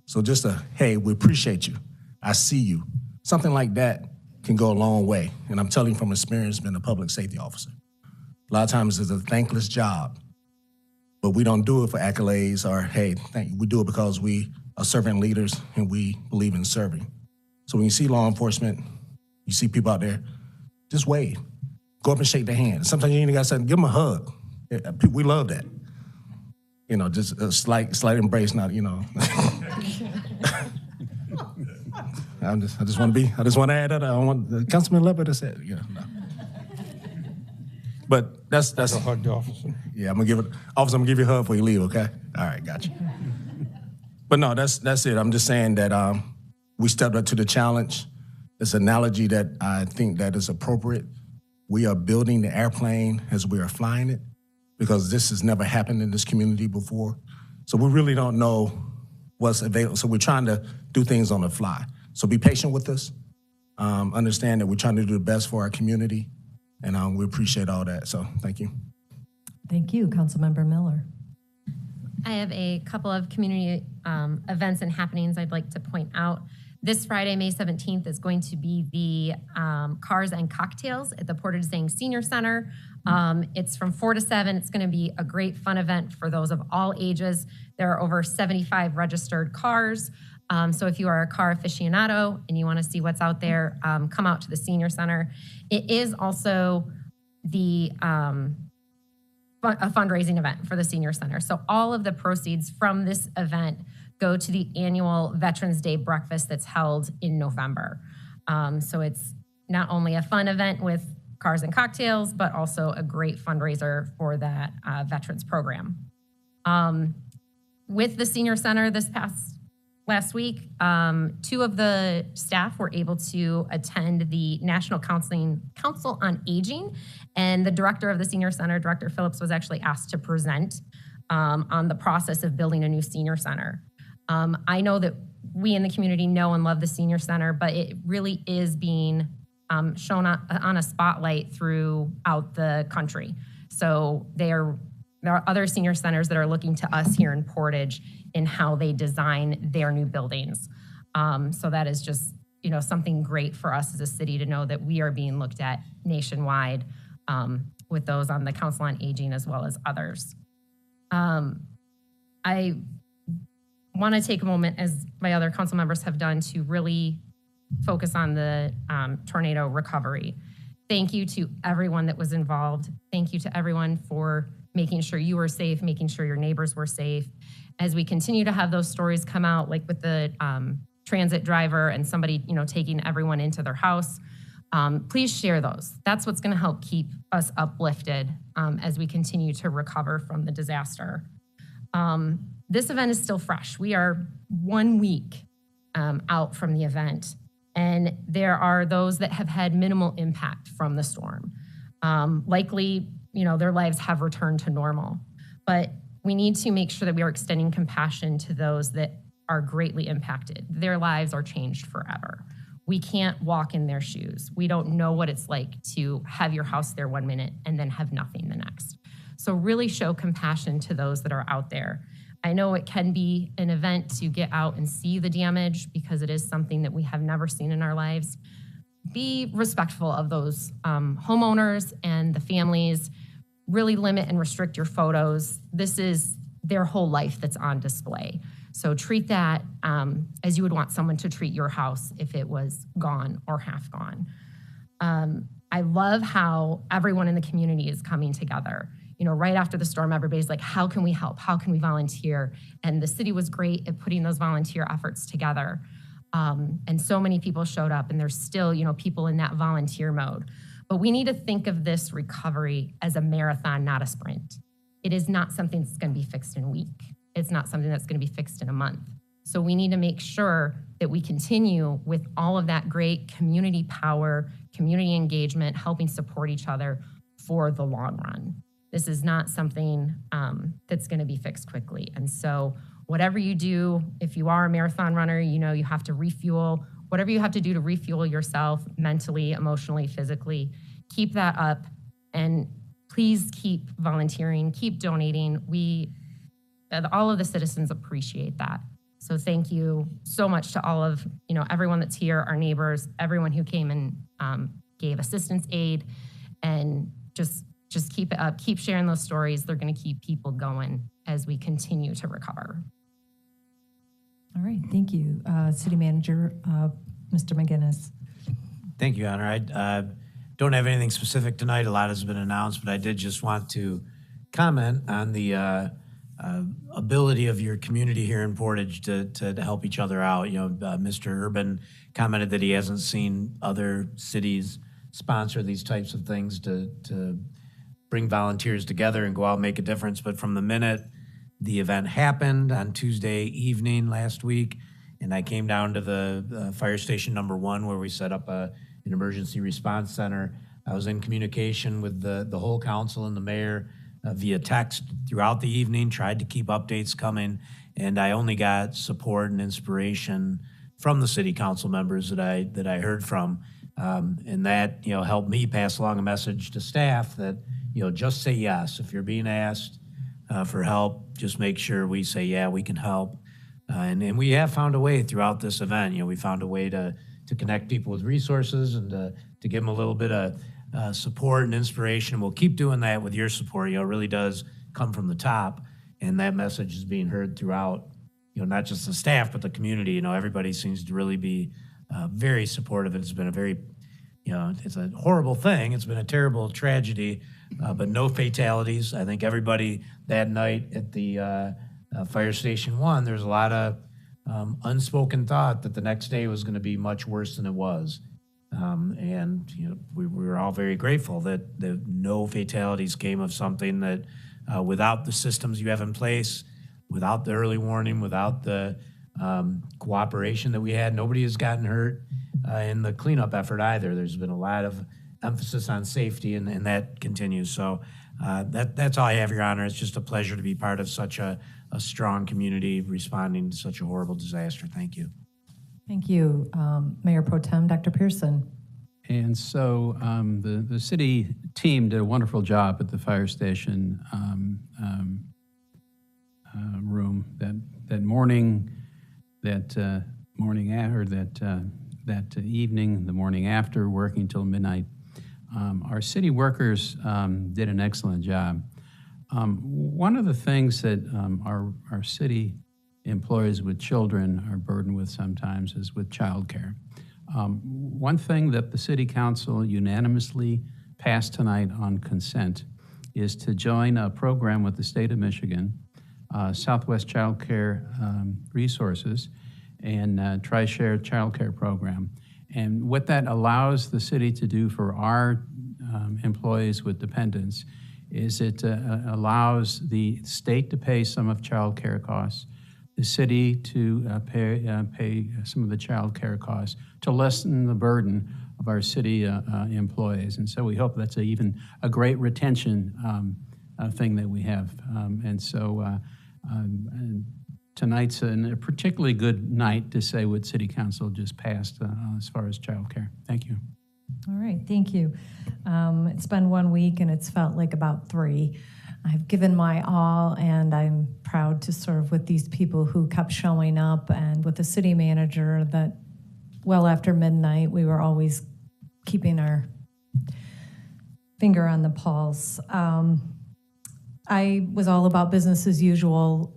So just hey, we appreciate you. I see you. Something like that can go a long way. And I'm telling you from experience being a public safety officer. A lot of times it's a thankless job, but we don't do it for accolades or, hey, thank you. We do it because we are servant leaders and we believe in serving. So when you see law enforcement, you see people out there, just wave. Go up and shake their hand. Sometimes you ain't got to say, give them a hug. We love that. Just a slight embrace, not, I just want to add that. I want Councilman Ledbetter said, no. But that's a hug the officer. Yeah, I'm gonna give you a hug before you leave, okay? All right, gotcha. But no, that's it. I'm just saying that we stepped up to the challenge. It's an analogy that I think that is appropriate. We are building the airplane as we are flying it, because this has never happened in this community before. So we really don't know what's available. So we're trying to do things on the fly. So be patient with us. Understand that we're trying to do the best for our community, and we appreciate all that. So thank you. Thank you, Councilmember Miller. I have a couple of community events and happenings I'd like to point out. This Friday, May 17th, is going to be the Cars and Cocktails at the Portage Senior Center. It's from 4 to 7. It's going to be a great fun event for those of all ages. There are over 75 registered cars. So if you are a car aficionado and you want to see what's out there, come out to the Senior Center. It is also a fundraising event for the Senior Center. So all of the proceeds from this event go to the annual Veterans Day breakfast that's held in November. So it's not only a fun event with cars and cocktails, but also a great fundraiser for that veterans program. With the Senior Center last week, 2 of the staff were able to attend the National Council on Aging, and the director of the Senior Center, Director Phillips, was actually asked to present on the process of building a new Senior Center. I know that we in the community know and love the Senior Center, but it really is being shown on a spotlight throughout the country. So there are other senior centers that are looking to us here in Portage in how they design their new buildings. So that is just, something great for us as a city to know that we are being looked at nationwide with those on the Council on Aging as well as others. I want to take a moment, as my other council members have done, to really focus on the tornado recovery. Thank you to everyone that was involved. Thank you to everyone for making sure you were safe, making sure your neighbors were safe. As we continue to have those stories come out, like with the transit driver and somebody, taking everyone into their house, please share those. That's what's going to help keep us uplifted as we continue to recover from the disaster. This event is still fresh. We are 1 week out from the event, and there are those that have had minimal impact from the storm. Likely, their lives have returned to normal, but we need to make sure that we are extending compassion to those that are greatly impacted. Their lives are changed forever. We can't walk in their shoes. We don't know what it's like to have your house there 1 minute and then have nothing the next. So really show compassion to those that are out there. I know it can be an event to get out and see the damage because it is something that we have never seen in our lives. Be respectful of those homeowners and the families. Really limit and restrict your photos. This is their whole life that's on display. So treat that as you would want someone to treat your house if it was gone or half gone. I love how everyone in the community is coming together. Right after the storm, everybody's like, how can we help? How can we volunteer? And the city was great at putting those volunteer efforts together. And so many people showed up, and there's still, people in that volunteer mode. But we need to think of this recovery as a marathon, not a sprint. It is not something that's going to be fixed in a week. It's not something that's going to be fixed in a month. So we need to make sure that we continue with all of that great community power, community engagement, helping support each other for the long run. This is not something that's going to be fixed quickly. And so whatever you do, if you are a marathon runner, you have to refuel. Whatever you have to do to refuel yourself mentally, emotionally, physically, keep that up. And please keep volunteering, keep donating. All of the citizens appreciate that. So thank you so much to all of, everyone that's here, our neighbors, everyone who came and gave assistance aid, and just keep it up. Keep sharing those stories. They're going to keep people going as we continue to recover. All right, thank you. City Manager, Mr. McGinnis. Thank you, Honor. I don't have anything specific tonight. A lot has been announced, but I did just want to comment on the ability of your community here in Portage to help each other out. Mr. Urban commented that he hasn't seen other cities sponsor these types of things to bring volunteers together and go out and make a difference. But from the minute the event happened on Tuesday evening last week, and I came down to the fire station number 1 where we set up an emergency response center, I was in communication with the whole council and the mayor via text throughout the evening, tried to keep updates coming, and I only got support and inspiration from the city council members that I heard from. And that, helped me pass along a message to staff that, just say yes. If you're being asked for help, just make sure we say, yeah, we can help. And we have found a way throughout this event. We found a way to connect people with resources and to give them a little bit of support and inspiration. We'll keep doing that with your support. It really does come from the top, and that message is being heard throughout, not just the staff, but the community. Everybody seems to really be very supportive. It's been a very, it's a horrible thing. It's been a terrible tragedy, but no fatalities. I think everybody that night at the Fire Station 1, there's a lot of unspoken thought that the next day was going to be much worse than it was. And we were all very grateful that no fatalities came of something that without the systems you have in place, without the early warning, without the cooperation that we had, nobody has gotten hurt in the cleanup effort either. There's been a lot of emphasis on safety, and that continues. So that's all I have, Your Honor. It's just a pleasure to be part of such a strong community responding to such a horrible disaster. Thank you. Thank you. Mayor Pro Tem, Dr. Pearson. And so the city team did a wonderful job at the fire station room that morning, that evening, the morning after, working till midnight. Our city workers did an excellent job. One of the things that our city employees with children are burdened with sometimes is with childcare. One thing that the City Council unanimously passed tonight on consent is to join a program with the state of Michigan, Southwest Child Care Resources, and Tri-Share Child Care Program. And what that allows the city to do for our employees with dependents is it allows the state to pay some of child care costs, the city to pay some of the child care costs to lessen the burden of our city employees. And so we hope that's even a great retention thing that we have. And so tonight's a particularly good night to say what City Council just passed as far as child care. Thank you. All right, thank you. It's been 1 week and it's felt like about 3. I've given my all, and I'm proud to serve with these people who kept showing up, and with the city manager that well after midnight, we were always keeping our finger on the pulse. I was all about business as usual.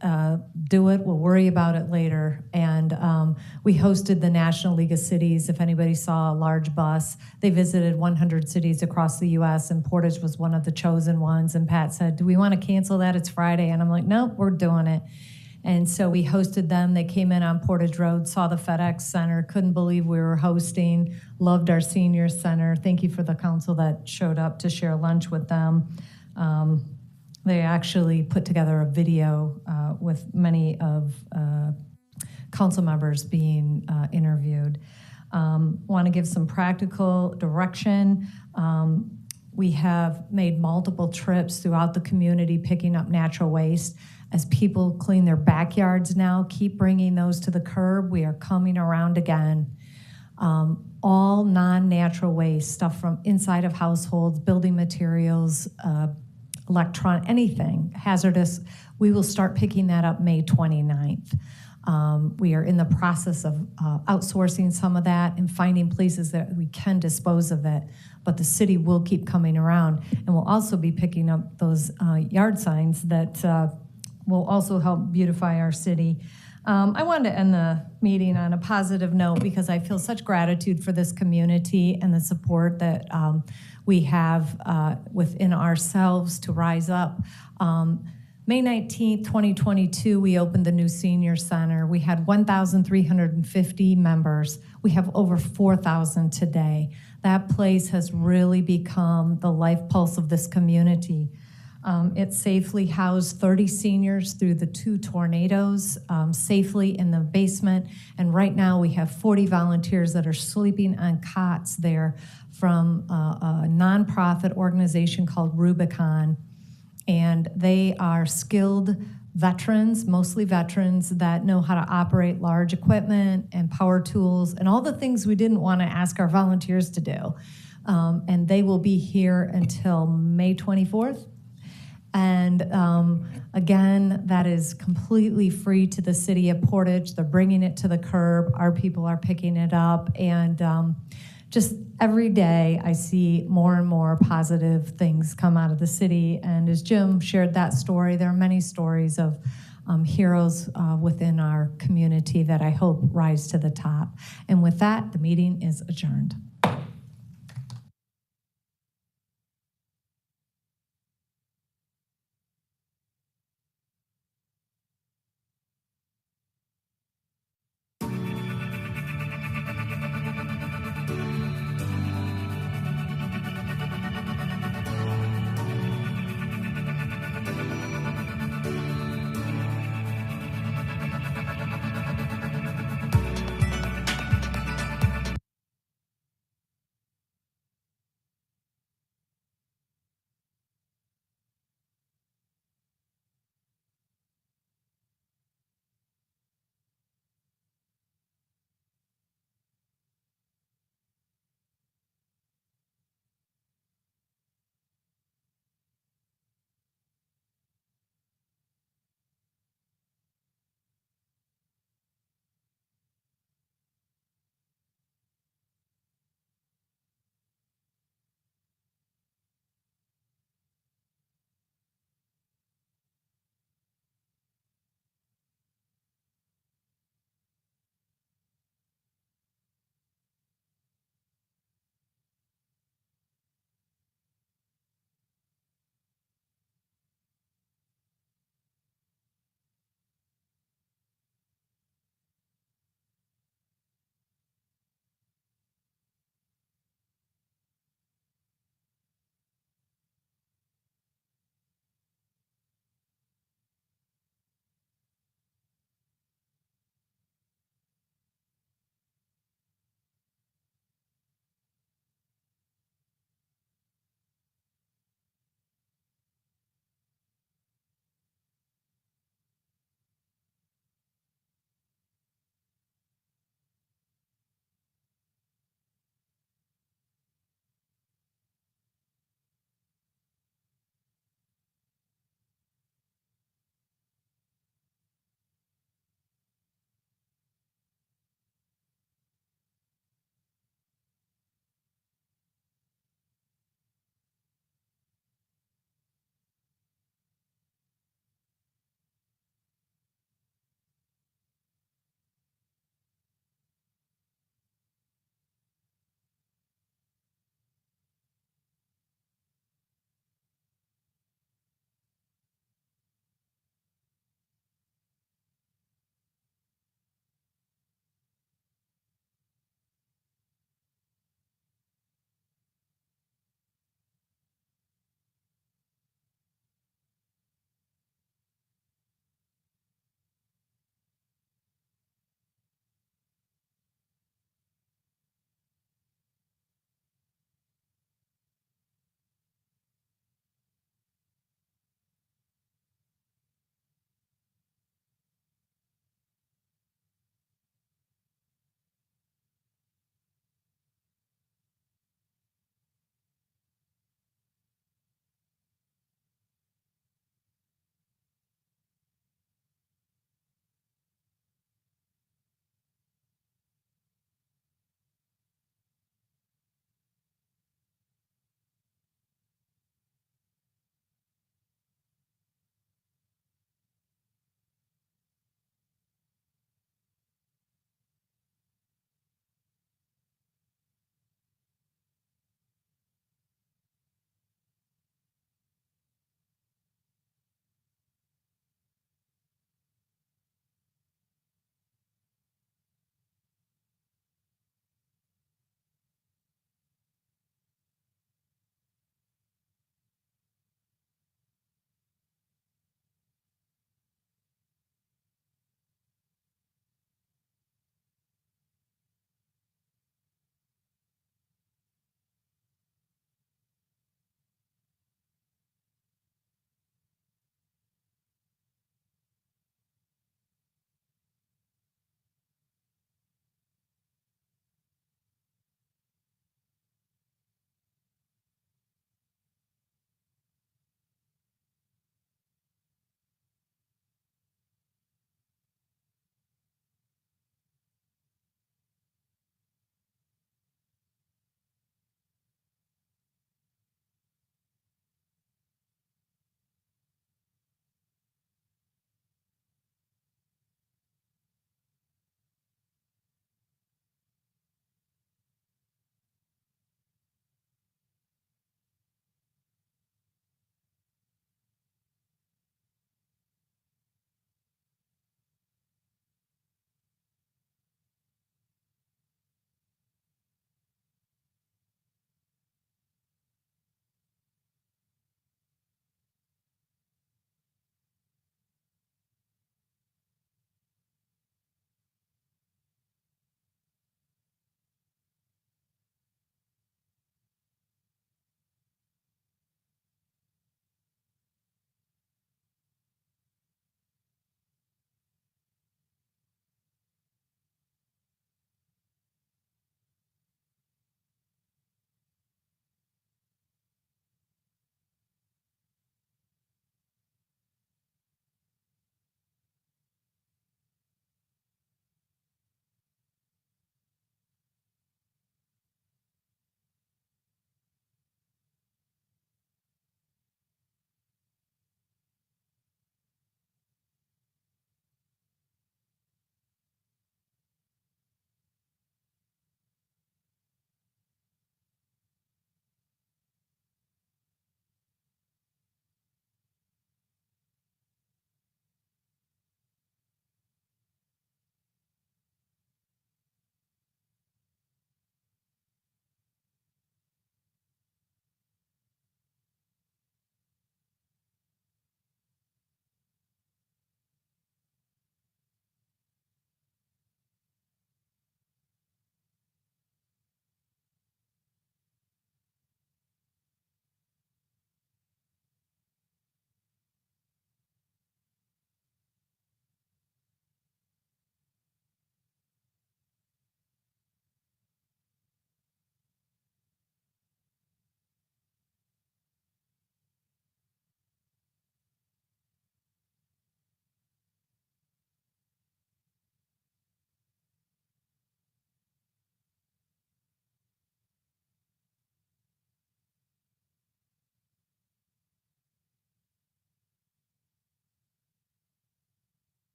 Do it, we'll worry about it later. And we hosted the National League of Cities. If anybody saw a large bus, they visited 100 cities across the US, and Portage was one of the chosen ones. And Pat said, do we want to cancel that? It's Friday. And I'm like, nope, we're doing it. And so we hosted them. They came in on Portage Road, saw the FedEx Center, couldn't believe we were hosting, loved our senior center. Thank you for the council that showed up to share lunch with them. They actually put together a video with many of council members being interviewed. Want to give some practical direction. We have made multiple trips throughout the community picking up natural waste. As people clean their backyards now, keep bringing those to the curb. We are coming around again. All non-natural waste, stuff from inside of households, building materials, anything hazardous, we will start picking that up May 29th. We are in the process of outsourcing some of that and finding places that we can dispose of it, but the city will keep coming around, and we'll also be picking up those yard signs that will also help beautify our city. I wanted to end the meeting on a positive note because I feel such gratitude for this community and the support that we have within ourselves to rise up. May 19th, 2022, we opened the new senior center. We had 1,350 members. We have over 4,000 today. That place has really become the life pulse of this community. It safely housed 30 seniors through the 2 tornadoes, safely in the basement. And right now we have 40 volunteers that are sleeping on cots there from a nonprofit organization called Rubicon. And they are skilled veterans, mostly veterans that know how to operate large equipment and power tools and all the things we didn't want to ask our volunteers to do. And they will be here until May 24th. And again, that is completely free to the city of Portage. They're bringing it to the curb. Our people are picking it up. And just every day I see more and more positive things come out of the city. And as Jim shared that story, there are many stories of heroes within our community that I hope rise to the top. And with that, the meeting is adjourned.